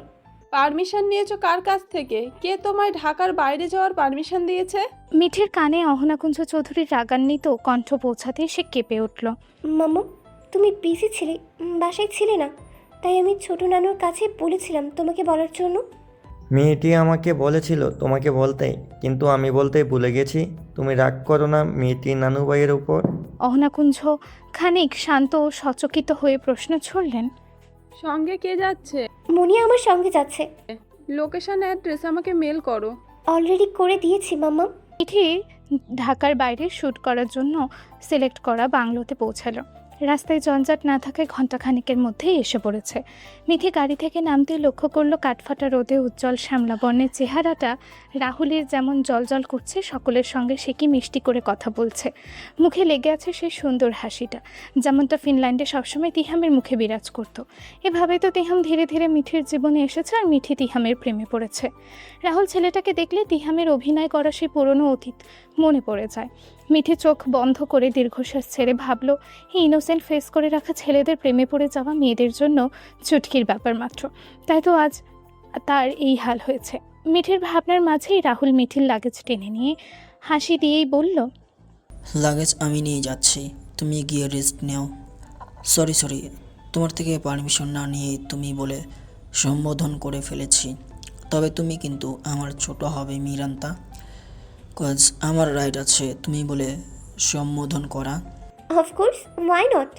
পারমিশন নিয়েছো কার কাছ থেকে? কে তোমায় ঢাকার বাইরে যাওয়ার পারমিশন দিয়েছে? মিঠির কানে অহনাকুঞ্জ চৌধুরীর রাগান্বিত কণ্ঠ পৌঁছাতেই সে কেঁপে উঠল। মাম্মু, তুমি বিজি ছিলে, বাসায় ছিলে না, তাই আমি ছোট নানুর কাছে বলেছিলাম তোমাকে বলার জন্য। মেয়েটি আমাকে বলেছিল তোমাকে বলতে, কিন্তু আমি বলতে ভুলে গেছি। তুমি রাগ করো না মেয়েটি নানু ভাইয়ের উপর। অহনাকুঞ্জ খানিক শান্ত ও সচকিত হয়ে প্রশ্ন ছুড়লেন। সঙ্গে কে যাচ্ছে? মুনিয়া আমার সঙ্গে যাচ্ছে। লোকেশন অ্যাড্রেস আমাকে মেল করো। অলরেডি করে দিয়েছি মাম্মা। মিঠি ঢাকার বাইরে শ্যুট করার জন্য সিলেক্ট করা বাংলোতে পৌঁছালো। রাস্তায় জঞ্জাট না থাকায় ঘণ্টাখানেকের মধ্যেই এসে পড়েছে। মিঠি গাড়ি থেকে নামতে লক্ষ্য করলো কাঠফাটা রোদে উজ্জ্বল শ্যামলা বর্ণের চেহারাটা রাহুলের যেমন জলজল করছে, সকলের সঙ্গে সে কি মিষ্টি করে কথা বলছে। মুখে লেগে আছে সেই সুন্দর হাসিটা, যেমনটা ফিনল্যান্ডে সবসময় তিহামের মুখে বিরাজ করত। এভাবে তো তিহাম ধীরে ধীরে মিঠির জীবনে এসেছে আর মিঠি তিহামের প্রেমে পড়েছে। রাহুল ছেলেটাকে দেখলে তিহামের অভিনয় করা সেই পুরনো অতীত মনে পড়ে যায়। মিঠি চোখ বন্ধ করে দীর্ঘশ্বাস ছেড়ে ভাবল, এই ইনোসেন্ট ফেস করে রাখা ছেলেদের প্রেমে পড়ে যাওয়া মেয়েদের জন্য চুটকির ব্যাপার মাত্র, তাই তো আজ তার এই হাল হয়েছে। মিঠির ভাবনার মাঝেই রাহুল মিঠির লাগেজ টেনে নিয়ে হাসি দিয়েই বলল, লাগেজ আমি নিয়ে যাচ্ছি, তুমি গিয়ে রেস্ট নাও। সরি, তোমার থেকে পারমিশন না নিয়ে তুমি বলে সম্বোধন করে ফেলেছি। তবে তুমি কিন্তু আমার ছোট হবে মিরান্তা, কজ আমার রাইট আছে তুমি বলে সম্বোধন করা। Of course, why not.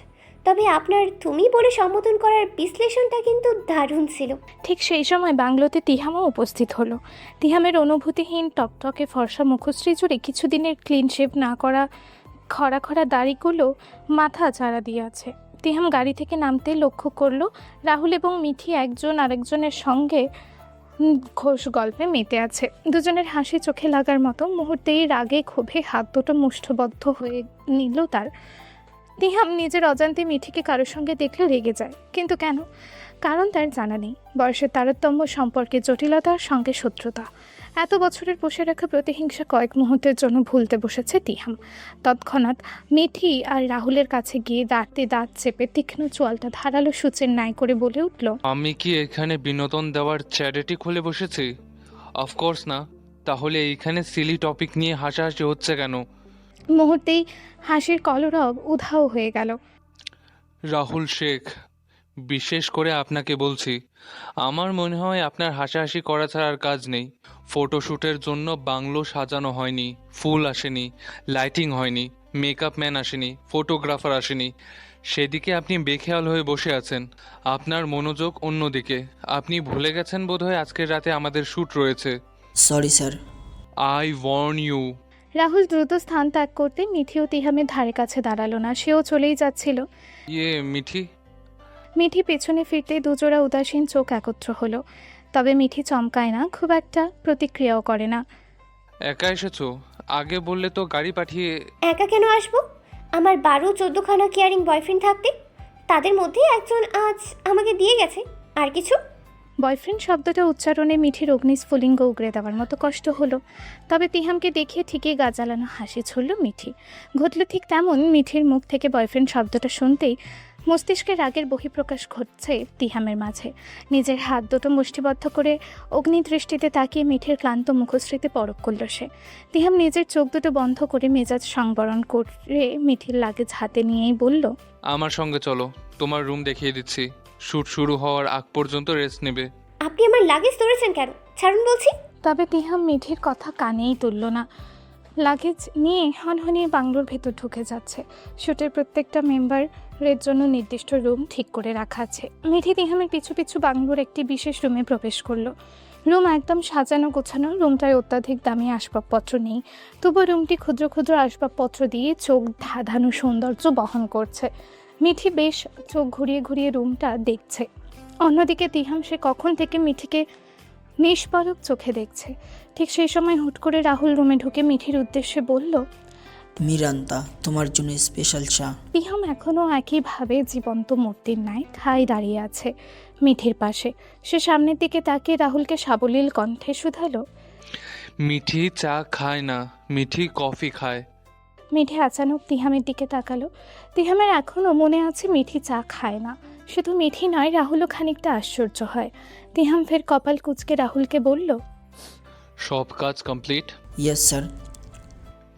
তবে আপনার তুমি বলে সম্বোধন করার বিশ্লেষণটা কিন্তু দারুণ ছিল। ঠিক সেই সময় বাংলোতে তিহামও উপস্থিত হলো। তিহামের অনুভূতিহীন টকটকে ফর্সা মুখশ্রী জুড়ে কিছুদিনের ক্লিন শেভ না করা খরা খরা দাড়িগুলো মাথা চাড়া দিয়ে আছে। তিহাম গাড়ি থেকে নামতে লক্ষ্য করলো রাহুল এবং মিঠি একজন আরেকজনের সঙ্গে ঘোষ গল্পে মেতে আছে। দুজনের হাসি চোখে লাগার মতো। মুহূর্তেই রাগে ক্ষোভে হাত দুটো মুষ্ঠবদ্ধ হয়ে নিল তার। তিহাম নিজের অজান্তে মিঠিকে কারোর সঙ্গে দেখলে রেগে যায়, কিন্তু কেন? কারণ তার জানা নেই। বয়সের তারতম্য, সম্পর্কে জটিলতার সঙ্গে শত্রুতা, এত বছরের পুষে রাখা প্রতিহিংসা কয়েক মুহূর্তের জন্য ভুলতে বসেছে তিহাম। তৎক্ষণাৎ মিঠি আর রাহুলের কাছে গিয়ে দাঁতে দাঁত চেপে তীক্ষ্ণ চোয়ালটা ধারালো সূচের ন্যায় করে বলে উঠল, আমি কি এখানে বিনোদন দেওয়ার চ্যারিটি খুলে বসেছি? অফকোর্স না। তাহলে এইখানে সিলি টপিক নিয়ে হাসাহাসি হচ্ছে কেন? মুহূর্তেই হাসির কলরব উধাও হয়ে গেল। রাহুল শেখ, বিশেষ করে আপনাকে বলছি, আমার মনে হয় আপনার হাসাহাসি করা ছাড়া আর কাজ নেই। ফটোশ্যুটের জন্য বাংলো সাজানো হয়নি, ফুল আসেনি, লাইটিং হয়নি, মেকআপ ম্যান আসেনি, ফটোগ্রাফার আসেনি। সেদিকে আপনি বেখেয়াল হয়ে বসে আছেন। আপনার মনোযোগ অন্যদিকে। আপনি ভুলে গেছেন বোধহয় আজকের রাতে আমাদের শ্যুট রয়েছে। Sorry sir. I warn you. Rahul দ্রুত স্থান ত্যাগ করতে মিঠি ও তিহামের ধারে কাছে দাঁড়ালো না, সেও চলেই যাচ্ছিল। মিঠি। মিঠি পেছনে ফিরতে দুজোড়া উদাসীন চোখ একত্র হলো। তবে মিঠি চমকায় না, খুব একটা প্রতিক্রিয়াও করে না। একা এসেছো? আগে বললে তো গাড়ি পাঠিয়ে। একা কেন আসবো? আমার 12-14খানা কেয়ারিং বয়ফ্রেন্ড থাকতে, তাদের মধ্যে একজন আজ আমাকে দিয়ে গেছে। আর কিছু? বয়ফ্রেন্ড শব্দটা উচ্চারণে মিঠির অগ্নিস্ফুলিঙ্গ উগড়ে দেওয়ার মতো কষ্ট হলো। তবে তিহামকে দেখিয়ে ঠিকই গা জ্বালানো হাসি ছুড়ল মিঠি। ঘটল ঠিক তেমন। মিঠির মুখ থেকে বয়ফ্রেন্ড শব্দটা শুনতেই মস্তিষ্কে রাগের বহিঃপ্রকাশ ঘটছে তিহামের মাঝে। নিজের হাত দুটো মুষ্টিবদ্ধ করে অগ্নিদৃষ্টিতে তাকিয়ে মিঠির ক্লান্ত মুখশ্রীতে পরখ করল সে। তিহাম নিজের চোখ দুটো বন্ধ করে মেজাজ সংবরণ করে মিঠির লাগেজ হাতে নিয়েই বলল, আমার সঙ্গে চলো, তোমার রুম দেখিয়ে দিচ্ছি। শ্যুট শুরু হওয়ার আগ পর্যন্ত রেস্ট নেবে। আপনি আমার লাগেজ ধরেছেন কেন? ছাড়ুন বলছি। তবে তিহাম মিঠির কথা কানেই তুলল না। লাগেজ নিয়ে হনহনিয়ে বাংলোর ভেতর ঢুকে যাচ্ছে। শ্যুটের প্রত্যেকটা মেম্বারের জন্য নির্দিষ্ট রুম ঠিক করে রাখা আছে। মিঠি তিহামের পিছু পিছু বাংলোর একটি বিশেষ রুমে প্রবেশ করলো। রুম একদম সাজানো গোছানো। রুমটায় অত্যাধিক দামি আসবাবপত্র নেই, তবু রুমটি ক্ষুদ্র ক্ষুদ্র আসবাবপত্র দিয়ে চোখ ধাঁধানো সৌন্দর্য বহন করছে। মিঠি বেশ চোখ ঘুরিয়ে ঘুরিয়ে রুমটা দেখছে। অন্যদিকে তিহাম সে কখন থেকে মিঠিকে নিষ্পলক চোখে দেখছে। ঠিক সেই সময় হুট করে রাহুল রুমে ঢুকে মিঠির উদ্দেশ্যে বলল, মিরান্তা, তোমার জন্য স্পেশাল চা। তিহাম এখনও একইভাবে জীবন্ত মূর্তির ন্যায় ঠায় দাঁড়িয়ে আছে মিঠির পাশে। সে সামনের দিকে তাকিয়ে রাহুলকে সাবলীল কণ্ঠে শুধালো, মিঠি চা খায় না, মিঠি কফি খায়। মিঠি আচানক তিহামের দিকে তাকালো। তিহামের এখনও মনে আছে মিঠি চা খায় না। শুধু মিঠি নয়, রাহুলও খানিকটা আশ্চর্য হয়। তিহাম ফের কপাল কুঁচকে রাহুলকে বলল, সব কাজ কমপ্লিট। Yes sir.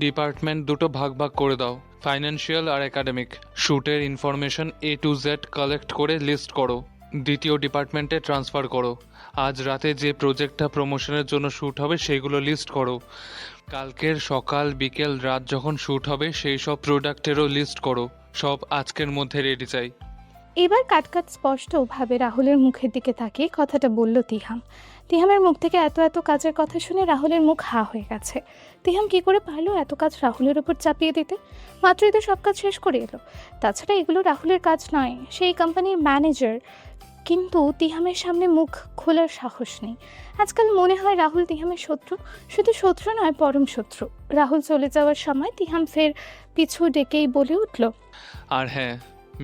ডিপার্টমেন্ট দুটো ভাগ ভাগ করে দাও, ফাইন্যান্সিয়াল আর একাডেমিক। শ্যুটের information A to Z collect করে লিস্ট করো, দ্বিতীয় ডিপার্টমেন্টে ট্রান্সফার করো। আজ রাতে যে প্রজেক্টটা প্রমোশনের জন্য শ্যুট হবে সেগুলো লিস্ট করো। কালকের সকাল বিকেল রাত যখন শ্যুট হবে সেই সব প্রোডাক্টেরও লিস্ট করো। সব আজকের মধ্যে রেডি চাই। এবার কাটকাট স্পষ্টভাবে রাহুলের মুখের দিকে তাকিয়ে কথাটা বলল তিহাম। তিহামের মুখ থেকে এত এত কাজের কথা শুনে রাহুলের মুখ হা হয়ে গেছে। তিহাম কি করে পারলো এত কাজ রাহুলের ওপর চাপিয়ে দিতে? মাত্রই তো সব কাজ শেষ করে এলো। তাছাড়া এগুলো রাহুলের কাজ নয়, সেই কোম্পানির ম্যানেজার। কিন্তু তিহামের সামনে মুখ খোলার সাহস নেই। আজকাল মনে হয় রাহুল তিহামের শত্রু। শুধু শত্রু নয়, পরম শত্রু। রাহুল চলে যাওয়ার সময় তিহাম ফের পিছু ডেকেই বলে উঠল, আর হ্যাঁ,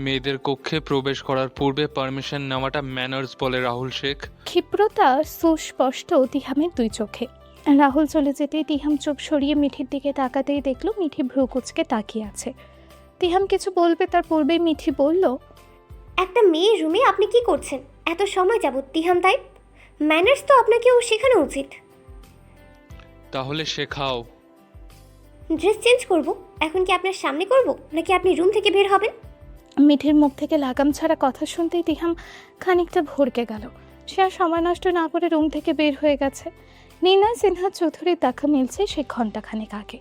মেয়েদের কক্ষে প্রবেশ করার পূর্বে পারমিশন নেওয়াটা ম্যানার্স বলে রাহুল শেখ। ক্ষিপ্রতা সুস্পষ্ট তিহামের দুই চোখে। রাহুল চলে যেতেই তিহাম চোখ সরিয়ে মিঠির দিকে তাকাতেই দেখল মিঠি ভ্রু কুঁচকে তাকিয়ে আছে। তিহাম কিছু বলবে তার পূর্বেই মিঠি বলল, একটা মেয়ের রুমে আপনি কি করছেন এত সময় যাবত তিহাম তাই? ম্যানার্স তো আপনাকেও শেখানো উচিত। তাহলে শেখাও। ড্রেস চেঞ্জ করব, এখন কি আপনার সামনে করব নাকি আপনি রুম থেকে বের হবেন? মিঠির মুখ থেকে লাগাম ছাড়া কথা শুনতেই তিহাম খানিকটা ভরকে গেল। সে আর সময় নষ্ট না করে রুম থেকে বের হয়ে গেছে। নির্ণয় সিনহা চৌধুরীর দেখা মিলছে সে ঘণ্টাখানেক আগে।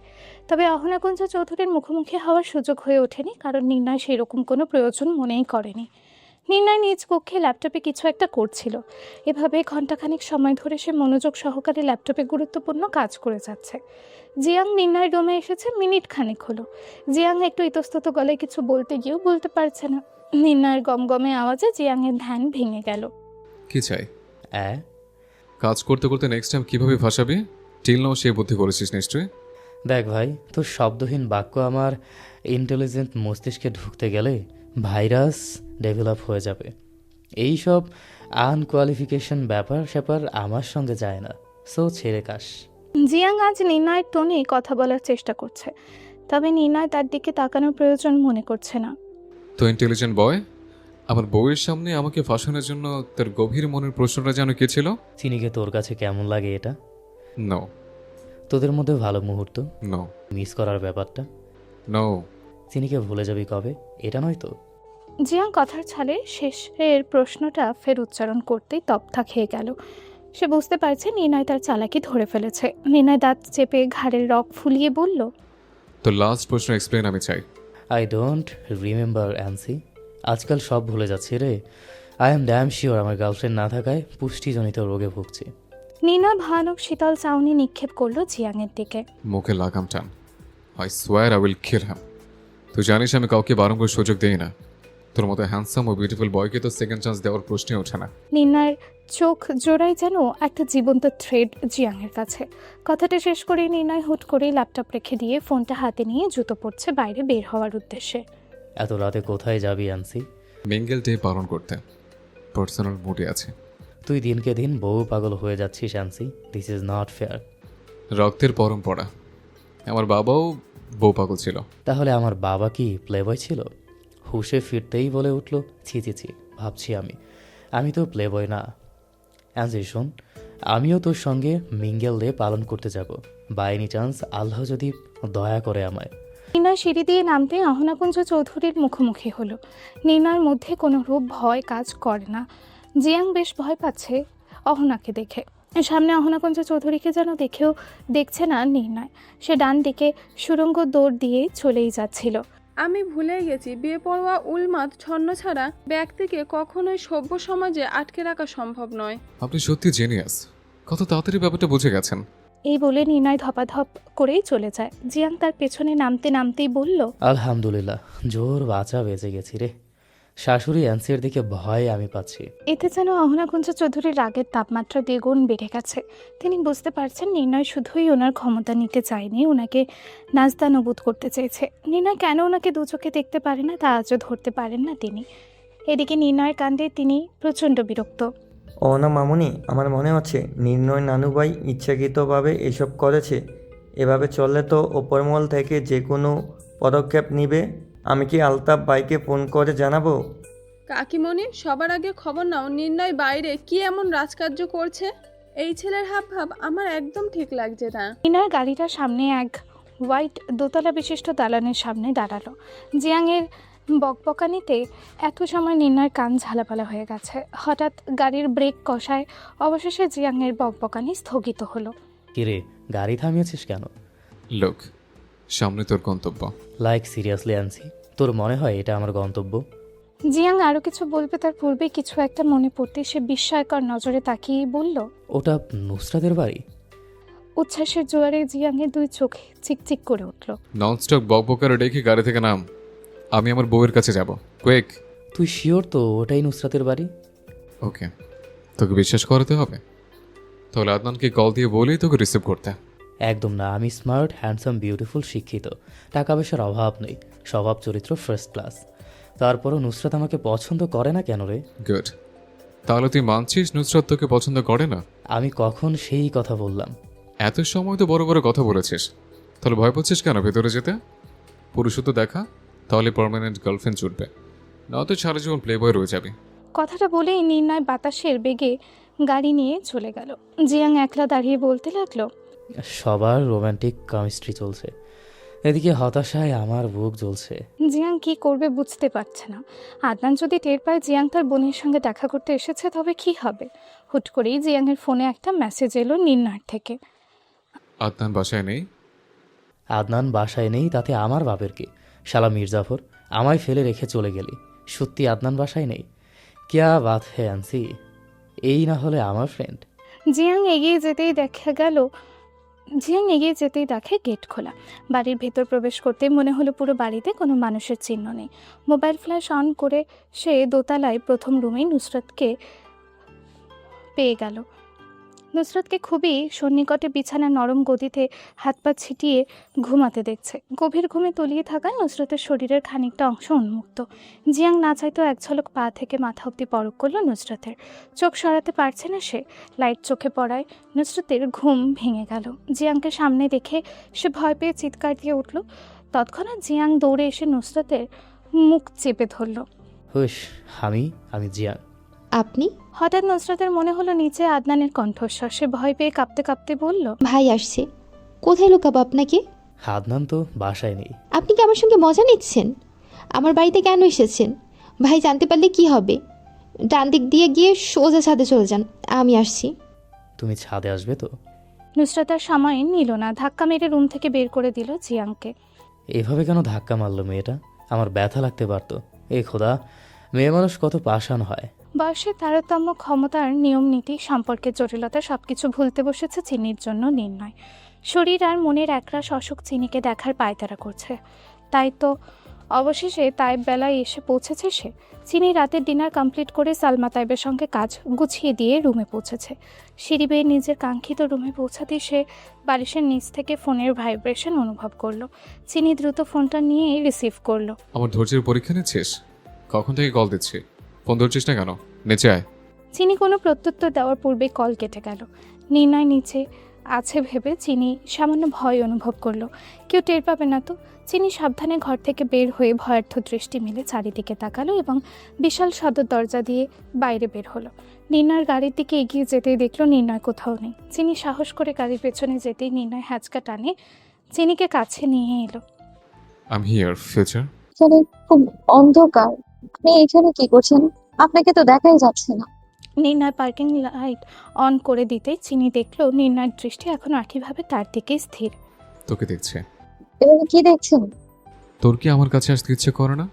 তবে অহনাকুঞ্জ চৌধুরীর মুখোমুখি হওয়ার সুযোগ হয়ে ওঠেনি, কারণ নির্ণয় সেরকম কোনো প্রয়োজন মনেই করেনি। নির্ণয় নিজ কক্ষে ল্যাপটপে কিছু একটা করছিল। এভাবে ঘণ্টাখানেক সময় ধরে সে মনোযোগ সহকারে ল্যাপটপে গুরুত্বপূর্ণ কাজ করে যাচ্ছে। জিয়াং নির্ণয় রুমে এসেছে মিনিট খানেক হলো। জিয়াং একটু ইতস্তত গলায় কিছু বলতে গিয়েও বলতে পারছে না। নির্ণয়ের গমগমে আওয়াজে জিয়াংয়ের ধ্যান ভেঙে গেল। কি চাই? কাজ করতে করতে নেক্সট টাইম কিভাবে ফাঁসাবি টিল নাও সে বুদ্ধি করেছিস নিশ্চয়ই। দেখ ভাই, তোর শব্দহীন বাক্য আমার ইন্টেলিজেন্ট মস্তিষ্কে ঢুকতে গেলে ভাইরাস ডেভেলপ হয়ে যাবে। এই সব আনকোয়ালিফিকেশন ব্যাপার স্যাপার আমার সঙ্গে যায় না, সো ছেড়ে কাশ। জিয়াং আজ নির্ণয়ের টোনে কথা বলার চেষ্টা করছে, তবে নির্ণয় তার দিকে তাকানোর প্রয়োজন মনে করছে না। তো ইন্টেলিজেন্ট বয়, আমার বউয়ের সামনে আমাকে ফাঁসানোর জন্য তার গভীর মনের প্রশ্নটা যেন কে ছিল? চিনিকে তোর কাছে কেমন লাগে এটা? নো। তোদের মধ্যে ভালো মুহূর্ত? নো। মিস করার ব্যাপারটা? নো। চিনিকে ভুলে যাবি কবে? এটা নয় তো? জিয়াং কথার ছালে শেষের প্রশ্নটা ফের উচ্চারণ করতেই তপ্থা খেয়ে গেল। সে বুঝতে পারছে নির্ণয় তার চালাকি ধরে ফেলেছে। নির্ণয় দাঁত চেপে ঘাড়ের রক ফুলিয়ে বলল, তো লাস্ট প্রশ্ন এক্সপ্লেন আমি চাই। I don't remember Ansi. আজকাল সব ভুলে যাচ্ছি রে। আই এম ড্যাম শিওর আমার গার্লফ্রেন্ড না থাকায় পুষ্টিজনিত রোগে ভুগছি। নির্ণয় ভয়ানক শীতল চাউনি নিক্ষেপ করলো জিয়াংয়ের দিকে। মুখে লাগাম টান। I swear I will kill হিম। তুই জানিস আমি কাউকে বারংবার সুযোগ দেই না। তোর মতো হ্যান্ডসাম ও বিউটিফুল বয়কে তো সেকেন্ড চান্স দেওয়ার প্রশ্নই ওঠে না। নির্ণয়ের চোখ জোড়ায় যেন একটা জীবন্ত থ্রেড জিয়াংয়ের কাছে। কথাটা শেষ করে নির্ণয় হুট করেই ল্যাপটপ রেখে দিয়ে ফোনটা হাতে নিয়ে জুতো পরছে বাইরে বের হওয়ার উদ্দেশ্যে। এত রাতে কোথায় যাবি অ্যান্সি? মিঙ্গেল ডে পালন করতে। পার্সোনাল মুডে আছে। তুই দিনকে দিন বউ পাগল হয়ে যাচ্ছিস Ansi. This is not fair. রক্তের পরম্পরা। আমার বাবাও বউ পাগল ছিল। তাহলে আমার বাবা কি প্লেবয় ছিল? হুশে ফিরতেই বলে উঠল, ছি ছি ছি, ভাবছি আমি তো প্লেবয় না। অ্যান্সি শোন, আমিও তোর সঙ্গে মিঙ্গেল ডে পালন করতে যাব, বাই এনি চান্স আল্লাহ যদি দয়া করে আমায়। নির্ণয় সিঁড়ি দিয়ে নামতে অহনাকুঞ্জ চৌধুরীর মুখোমুখি হলো। নির্ণয়ের মধ্যে কোনো রূপ ভয় কাজ করে না। জিয়াং বেশ ভয় পাচ্ছে অহনাকে দেখে। সামনে অহনাকুঞ্জ চৌধুরীকে যেন দেখেও দেখছে না নির্ণয়। সে ডান দিকে সুড়ঙ্গ দৌড় দিয়ে চলেই যাচ্ছিল। আমি ভুলে গেছি, বেপরোয়া উন্মাদ ছন্ন ছাড়া ব্যক্তিকে কখনোই সভ্য সমাজে আটকে রাখা সম্ভব নয়। আপনি সত্যি জেনিয়াস। কত তাড়াতাড়ি ব্যাপারটা বুঝে গেছেন। এই বলে নির্ণয় ধপাধপ করেই চলে যায়। জিয়াং তার পেছনে নামতে নামতেই বলল, আলহামদুলিল্লাহ, জোর বাঁচা বেঁচে গেছি রে। শাশুড়ি অ্যান্সির দিকে ভয় আমি পাচ্ছি। এতে যেন অহনাকুঞ্জ চৌধুরীর রাগের তাপমাত্রা দ্বিগুণ বেড়ে গেছে। তিনি বুঝতে পারছেন নির্ণয় শুধুই ওনার ক্ষমতা নিতে চায়নি, ওনাকে নাজদানবুদ করতে চেয়েছে। নির্ণয় কেন ওনাকে দু চোখে দেখতে পারে না তা আজও ধরতে পারেন না তিনি। এদিকে নির্ণয়ের কাণ্ডে তিনি প্রচণ্ড বিরক্ত। ও না মামুনি, আমার মনে হচ্ছে নির্ণয় নানুভাই ইচ্ছাকৃতভাবে এসব করেছে। এভাবে চললে তো ওপরমহল থেকে যে কোনো পদক্ষেপ নিবে। আমি কি আলতাফ ভাইকে ফোন করে জানাবো? কাকিমণি, সবার আগে খবর নাও নির্ণয় বাইরে কি এমন রাজকার্য করছে। এই ছেলের হাবভাব আমার একদম ঠিক লাগছে না। নির্ণয় গাড়িটার সামনে এক হোয়াইট দোতলা বিশিষ্ট দালানের সামনে দাঁড়ালো। জিয়াংয়ের বকবকানিতে এত সময় নির্ণয়ের কান ঝালাপালা হয়ে গেছে। হঠাৎ গাড়ির ব্রেক কষায় অবশেষে জিয়াংয়ের বকবকানি স্থগিত হলো। কিরে, গাড়ি থামিয়েছিস কেন? লোক, সামনে তোর গন্তব্য। লাইক সিরিয়াসলি আনছি, তোর মনে হয় এটা আমার গন্তব্য? জিয়াং আরও কিছু বলবে তার পূর্বে কিছু একটা মনে পড়তে সে বিস্ময়কর নজরে তাকিয়ে বলল, ওটা নুসরাতের বাড়ি? উচ্ছ্বাসের জোয়ারে জিয়াংয়ের দুই চোখে চিকচিক করে উঠল। ননস্টপ বকবকারে ডেকে গাড়ি থেকে নাম, আমি আমার বউয়ের কাছে যাব। কুইক। তুই শিওর তো ওটাই নুসরাতের বাড়ি? ওকে, তোকে বিশ্বাস করাতে হবে? তাহলে আদনানকে কল দিয়ে বলেই তোকে রিসিভ করতে। একদম না, আমি স্মার্ট, হ্যান্ডসাম, বিউটিফুল, শিক্ষিত, টাকা পয়সার অভাব নেই, স্বভাব চরিত্র ফার্স্ট ক্লাস। তারপরও নুসরাত আমাকে পছন্দ করে না কেন রে? গুড, তাহলে তুই মানছিস নুসরাত তোকে পছন্দ করে না? আমি কখন সেই কথা বললাম? এত সময় তো বড় বড় কথা বলেছিস, তাহলে ভয় পাচ্ছিস কেন ভেতরে যেতে? পুরুষত্ব দেখা, তাহলে পার্মানেন্ট গার্লফ্রেন্ড জুটবে, নয়তো সারা জীবন প্লে বয় রয়ে যাবে। কথাটা বলেই নির্ণয় বাতাসের বেগে গাড়ি নিয়ে চলে গেল। জিয়াং একলা দাঁড়িয়ে বলতে লাগলো, সবার রোমান্টিক কেমিস্ট্রি চলছে, এদিকে হতাশায় আমার বুক জ্বলছে। জিয়াং কি করবে বুঝতে পারছে না। আদনান যদি টের পায় জিয়াং তার বোনের সঙ্গে দেখা করতে এসেছে তবে কি হবে? হুট করেই জিয়াংয়ের ফোনে একটা মেসেজ এলো নির্ণয়ের থেকে। আদনান বাসায় নেই। আদনান বাসায় নেই তাতে আমার বাপের কি? শালা মির্জাফর, আমায় ফেলে রেখে চলে গেলি। সত্যি আদনান বাসায় নেই? ক্যা বাত হে আনসি, এই না হলে আমার ফ্রেন্ড। জিয়াং এগিয়ে যেতেই দেখে গেট খোলা। বাড়ির ভেতর প্রবেশ করতে মনে হলো পুরো বাড়িতে কোনো মানুষের চিহ্ন নেই। মোবাইল ফ্ল্যাশ অন করে সে দোতলায় প্রথম রুমেই নুসরাতকে পেয়ে গেল। নুসরাতকে খুবই সন্নিকটে বিছানা নরম গদিতে হাত পা ছিটিয়ে ঘুমাতে দেখছে। গভীর ঘুমে তলিয়ে থাকায় নুসরাতের শরীরের খানিকটা অংশ উন্মুক্ত। জিয়াং না চাইতেও এক ঝলক পা থেকে মাথা অব্দি পরক করলো নুসরাতের। চোখ সরাতে পারছে না সে। লাইট চোখে পড়ায় নুসরাতের ঘুম ভেঙে গেল। জিয়াংকে সামনে দেখে সে ভয় পেয়ে চিৎকার দিয়ে উঠল। তৎক্ষণাৎ জিয়াং দৌড়ে এসে নুসরাতের মুখ চেপে ধরল। হুশ, আমি জিয়াং। আপনি? হঠাৎ নুসরাতের মনে হলো নিচে আদনানের কণ্ঠস্বর। সে ভয় পেয়ে কাঁপতে কাঁপতে বলল, ভাই আসছে। কোথায় লুকাবো আপনাকে? আদনান তো বাসায় নেই। আপনি কি আমার সঙ্গে মজা নিচ্ছেন? আমার বাড়িতে কেন এসেছেন? ভাই জানতে পারলে কি হবে? ডান দিক দিয়ে গিয়ে সোজা ছাদে চলে যান, আমি আসছি। তুমি ছাদে আসবে তো? নুসরাত আর সময় নিল না, ধাক্কা মেরে রুম থেকে বের করে দিল জিয়াংকে। এভাবে কেন ধাক্কা মারলো মেয়েটা? আমার ব্যথা লাগতে পারতো। এ খোদা, মেয়ে মানুষ কত পাষাণ হয়। বয়সের তারতম্য, ক্ষমতার নিয়ম নীতি, সম্পর্কের জটিলতা সবকিছু ভুলতে বসেছে চিনির জন্য নির্ণয়। শরীর আর মনের একরাশ অসুখ চিনিকে দেখার পায়তারা করছে। তাই তো অবশেষে তাইব বেলায় এসে পৌঁছেছে সে। চিনি রাতের ডিনার কমপ্লিট করে সালমা তাইবের সঙ্গে কাজ গুছিয়ে দিয়ে রুমে পৌঁছেছে। সিঁড়ি বেয়ে নিজের কাঙ্ক্ষিত রুমে পৌঁছাতে সে বালিশের নিচ থেকে ফোনের ভাইব্রেশন অনুভব করলো। চিনি দ্রুত ফোনটা নিয়ে রিসিভ করলো। আমার ধৈর্যের পরীক্ষা নিচ্ছিস? কখন থেকে কল দিচ্ছি, ফোন ধরছিস না কেন? নিচে আয়। চিনি কোনো প্রত্যুত্তর দেওয়ার পূর্বে কল কেটে গেল। নির্ণয় নিচে আছে ভেবে চিনি সামান্য ভয় অনুভব করলো। কেউ টের পাবে না তো? চিনি সাবধানে ঘর থেকে বের হয়ে ভয়ার্থ দৃষ্টি মেলে চারিদিকে তাকালো এবং বিশাল সদর দরজা দিয়ে বাইরে বের হলো। নির্ণয়ের গাড়ির দিকে এগিয়ে যেতেই দেখলো নির্ণয় কোথাও নেই। চিনি সাহস করে গাড়ির পেছনে যেতেই নির্ণয় হ্যাচকা টানে চিনিকে কাছে নিয়ে এলো। I am here future. এখানে খুব অন্ধকার, আপনি এখানে কি করছেন? আপনাকে তো দেখাই যাচ্ছে না। নির্ণয় পার্কিং লাইট অন করে দিতেই চিনি দেখলো নির্ণয়ের দৃষ্টি এখন একইভাবে তার দিকে স্থির। তোকে দেখছে। এভাবে কি দেখছেন? তোর কি আমার কাছে আসতে ইচ্ছে করে না?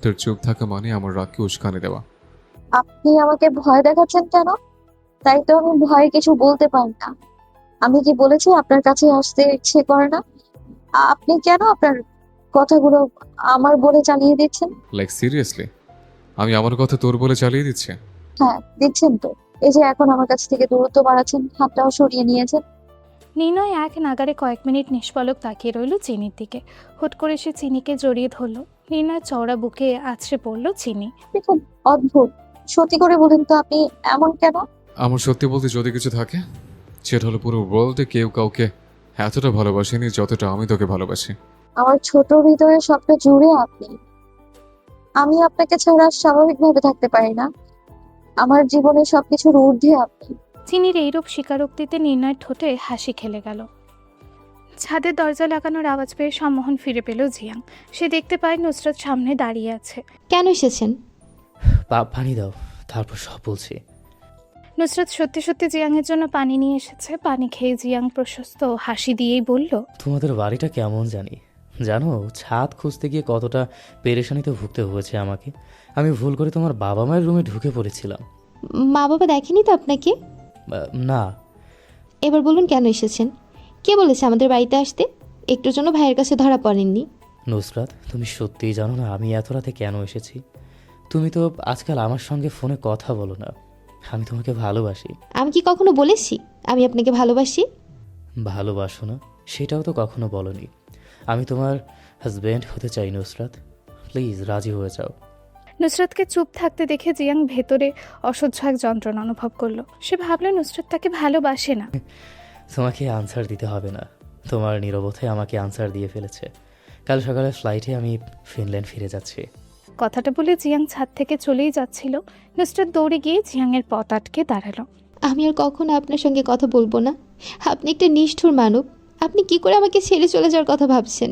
তোর চুপ থাকা মানে আমার রাগকে উস্কানি দেওয়া। আপনি আমাকে ভয় দেখাচ্ছেন কেন? তাই তো আমি ভয়ে কিছু বলতে পারি না। আমি কি বলেছি আপনার কাছে আসতে ইচ্ছে করে না? আপনি কেন আপনার কথাগুলো আমার বলে চালিয়ে দিচ্ছেন? Like seriously? আমি আমার কথা তোর বলে চালিয়ে দিচ্ছি? হ্যাঁ দিচ্ছেন তো। এই যে এখন আমার কাছ থেকে দূরত্ব বাড়াচ্ছেন, হাতটাও সরিয়ে নিয়েছেন। নির্ণয় এক নাগারে কয়েক মিনিট নিষ্পলক তাকিয়ে রইল চিনির দিকে। হুট করে সে চিনিকে জড়িয়ে ধরল। নির্ণয় চওড়া বুকে আছড়ে পড়ল চিনি। আপনি খুব অদ্ভুত, সত্যি করে বলেন তো আপনি এমন কেন? আমার সত্যি বলতে যদি কিছু থাকে সেটা হলো পুরো ওয়ার্ল্ডে কেউ কাউকে এতটা ভালোবাসিনি যতটা আমি তোকে ভালোবাসি। আমার ছোট হৃদয়ে সবটা জুড়ে আপনি। আমি আপনাকে ছাড়া স্বাভাবিকভাবে থাকতে পারি না। আমার জীবনে সবকিছুর ঊর্ধ্বে আপনি। চিনির এইরূপ স্বীকারোক্তিতে নির্ণয়ের ঠোঁটে হাসি খেলে গেল। ছাদের দরজা লাগানোর আওয়াজ পেয়ে সম্মোহন ফিরে পেল জিয়াং। সে দেখতে পায় নুসরাত সামনে দাঁড়িয়ে আছে। কেন এসেছেন? পানি দাও, তারপর সব বলছি। নুসরাত সত্যি সত্যি জিয়াংয়ের জন্য পানি নিয়ে এসেছে। পানি খেয়ে জিয়াং প্রশস্ত হাসি দিয়েই বলল, তোমাদের বাড়িটা কেমন জানি, জানো ছাদ খুঁজতে গিয়ে কতটা পেরেশানিতে ভুগতে হয়েছে আমাকে। আমি ভুল করে তোমার বাবা মায়ের রুমে ঢুকে পড়েছিলাম। মা বাবা দেখেনি তো আপনাকে? না। এবার বলুন কেন এসেছেন? কে বলেছে আমাদের বাড়িতে আসতে? একটুর জন্য ভাইয়ের কাছে ধরা পড়েননি? নুসরাত, তুমি সত্যিই জানো না আমি এত রাতে কেন এসেছি? তুমি তো আজকাল আমার সঙ্গে ফোনে কথা বলো না। আমি তোমাকে ভালোবাসি। আমি কি কখনো বলেছি আমি আপনাকে ভালোবাসি? ভালোবাসো না সেটাও তো কখনো বলনি। আমি তোমার হাজব্যান্ড হতে চাই নুসরাত, প্লিজ রাজি হয়ে যাও। নুসরাতকে চুপ থাকতে দেখে জিয়াং ভেতরে অসহ্য এক যন্ত্রণা অনুভব করলো। সে ভাবলো নুসরাত তাকে ভালোবাসে না। তোমাকে আনসার দিতে হবে না, তোমার নীরবতায় আমাকে আনসার দিয়ে ফেলেছে। কাল সকালে ফ্লাইটে আমি ফিনল্যান্ড ফিরে যাচ্ছি। কথাটা বলে জিয়াং ছাদ থেকে চলেই যাচ্ছিল। নুসরাত দৌড়ে গিয়ে জিয়াংয়ের পথ আটকে দাঁড়ালো। আমি আর কখনো আপনার সঙ্গে কথা বলবো না। আপনি একটা নিষ্ঠুর মানব। আপনি কি করে আমাকে ছেড়ে চলে যাওয়ার কথা ভাবছেন?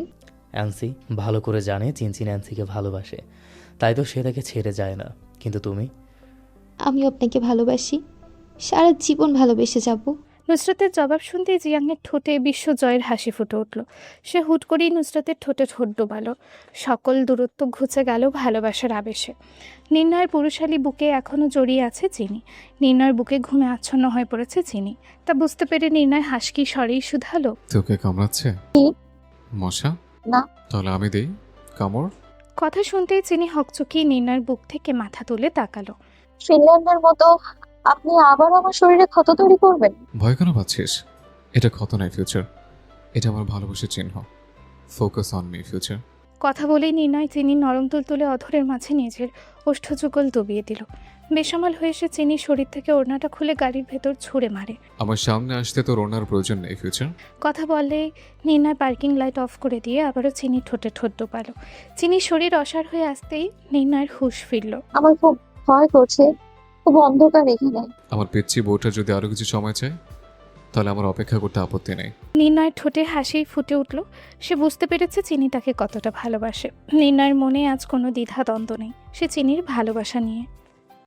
অ্যান্সি ভালো করে জানে চিনচিন অ্যান্সিকে ভালোবাসে, তাই তো সে তাকে ছেড়ে যায় না। কিন্তু তুমি? আমিও আপনাকে ভালোবাসি, সারা জীবন ভালোবেসে যাব। নুসরাতের জবাব শুনতেই জিয়াংয়ের ঠোঁটে বিশ্বজয়ের হাসি ফুটে উঠল। সে হুট করেই নুসরাতের ঠোঁটে ঠোঁট ডোবালো। সকল দূরত্ব ঘুচে গেল ভালোবাসার আবেশে। নির্ণয়ের পুরুষালী বুকে এখনও জড়িয়ে আছে চিনি। নির্ণয়ের বুকে ঘুমে আচ্ছন্ন হয়ে পড়েছে চিনি। তা বুঝতে পেরে নির্ণয় হাসকি স্বরেই শুধালো, তোকে কামড়াচ্ছে মশা? না। তাহলে আমি দেই কামড়। কথা শুনতেই চিনি হকচকিয়ে নির্ণয়ের বুক থেকে মাথা তুলে তাকালো। ফিনল্যান্ডের মতো আপনি আবার আমার শরীরে ক্ষত তৈরি করবেন? ভয় কেন পাচ্ছিস? এটা ক্ষত নয় ফিউচার, এটা আমার ভালোবাসার চিহ্ন। Focus on me future. কথা বলেই নির্ণয় চিনির নরম তুলতুলে অধরের মাঝে নিজের ওষ্ঠযুগল ডুবিয়ে দিল। বেসামাল হয়ে সে চিনির শরীর থেকে ওড়নাটা খুলে গাড়ির ভেতর ছুঁড়ে মারে। আমার সামনে আসতে তোর ওনার প্রয়োজন নেই ফিউচার। কথা বলে নির্ণয় পার্কিং লাইট অফ করে দিয়ে আবারও চিনির ঠোঁটে ঠোঁট ডোবালো। চিনির শরীর অসাড় হয়ে আসতেই নির্ণয়ের হুঁশ ফিরল। আমার খুব ভয় করছে, খুব অন্ধকার এখানে। আমার পিচ্ছি বউটা যদি আরো কিছু সময় চায় তাহলে আমার অপেক্ষা করতে আপত্তি নেই। নির্ণয়ের ঠোঁটে হাসি ফুটে উঠল। সে বুঝতে পেরেছে চিনি তাকে কতটা ভালোবাসে। নির্ণয়ের মনে আজ কোনো দ্বিধা দ্বন্দ্ব নেই। সে চিনির ভালোবাসা নিয়ে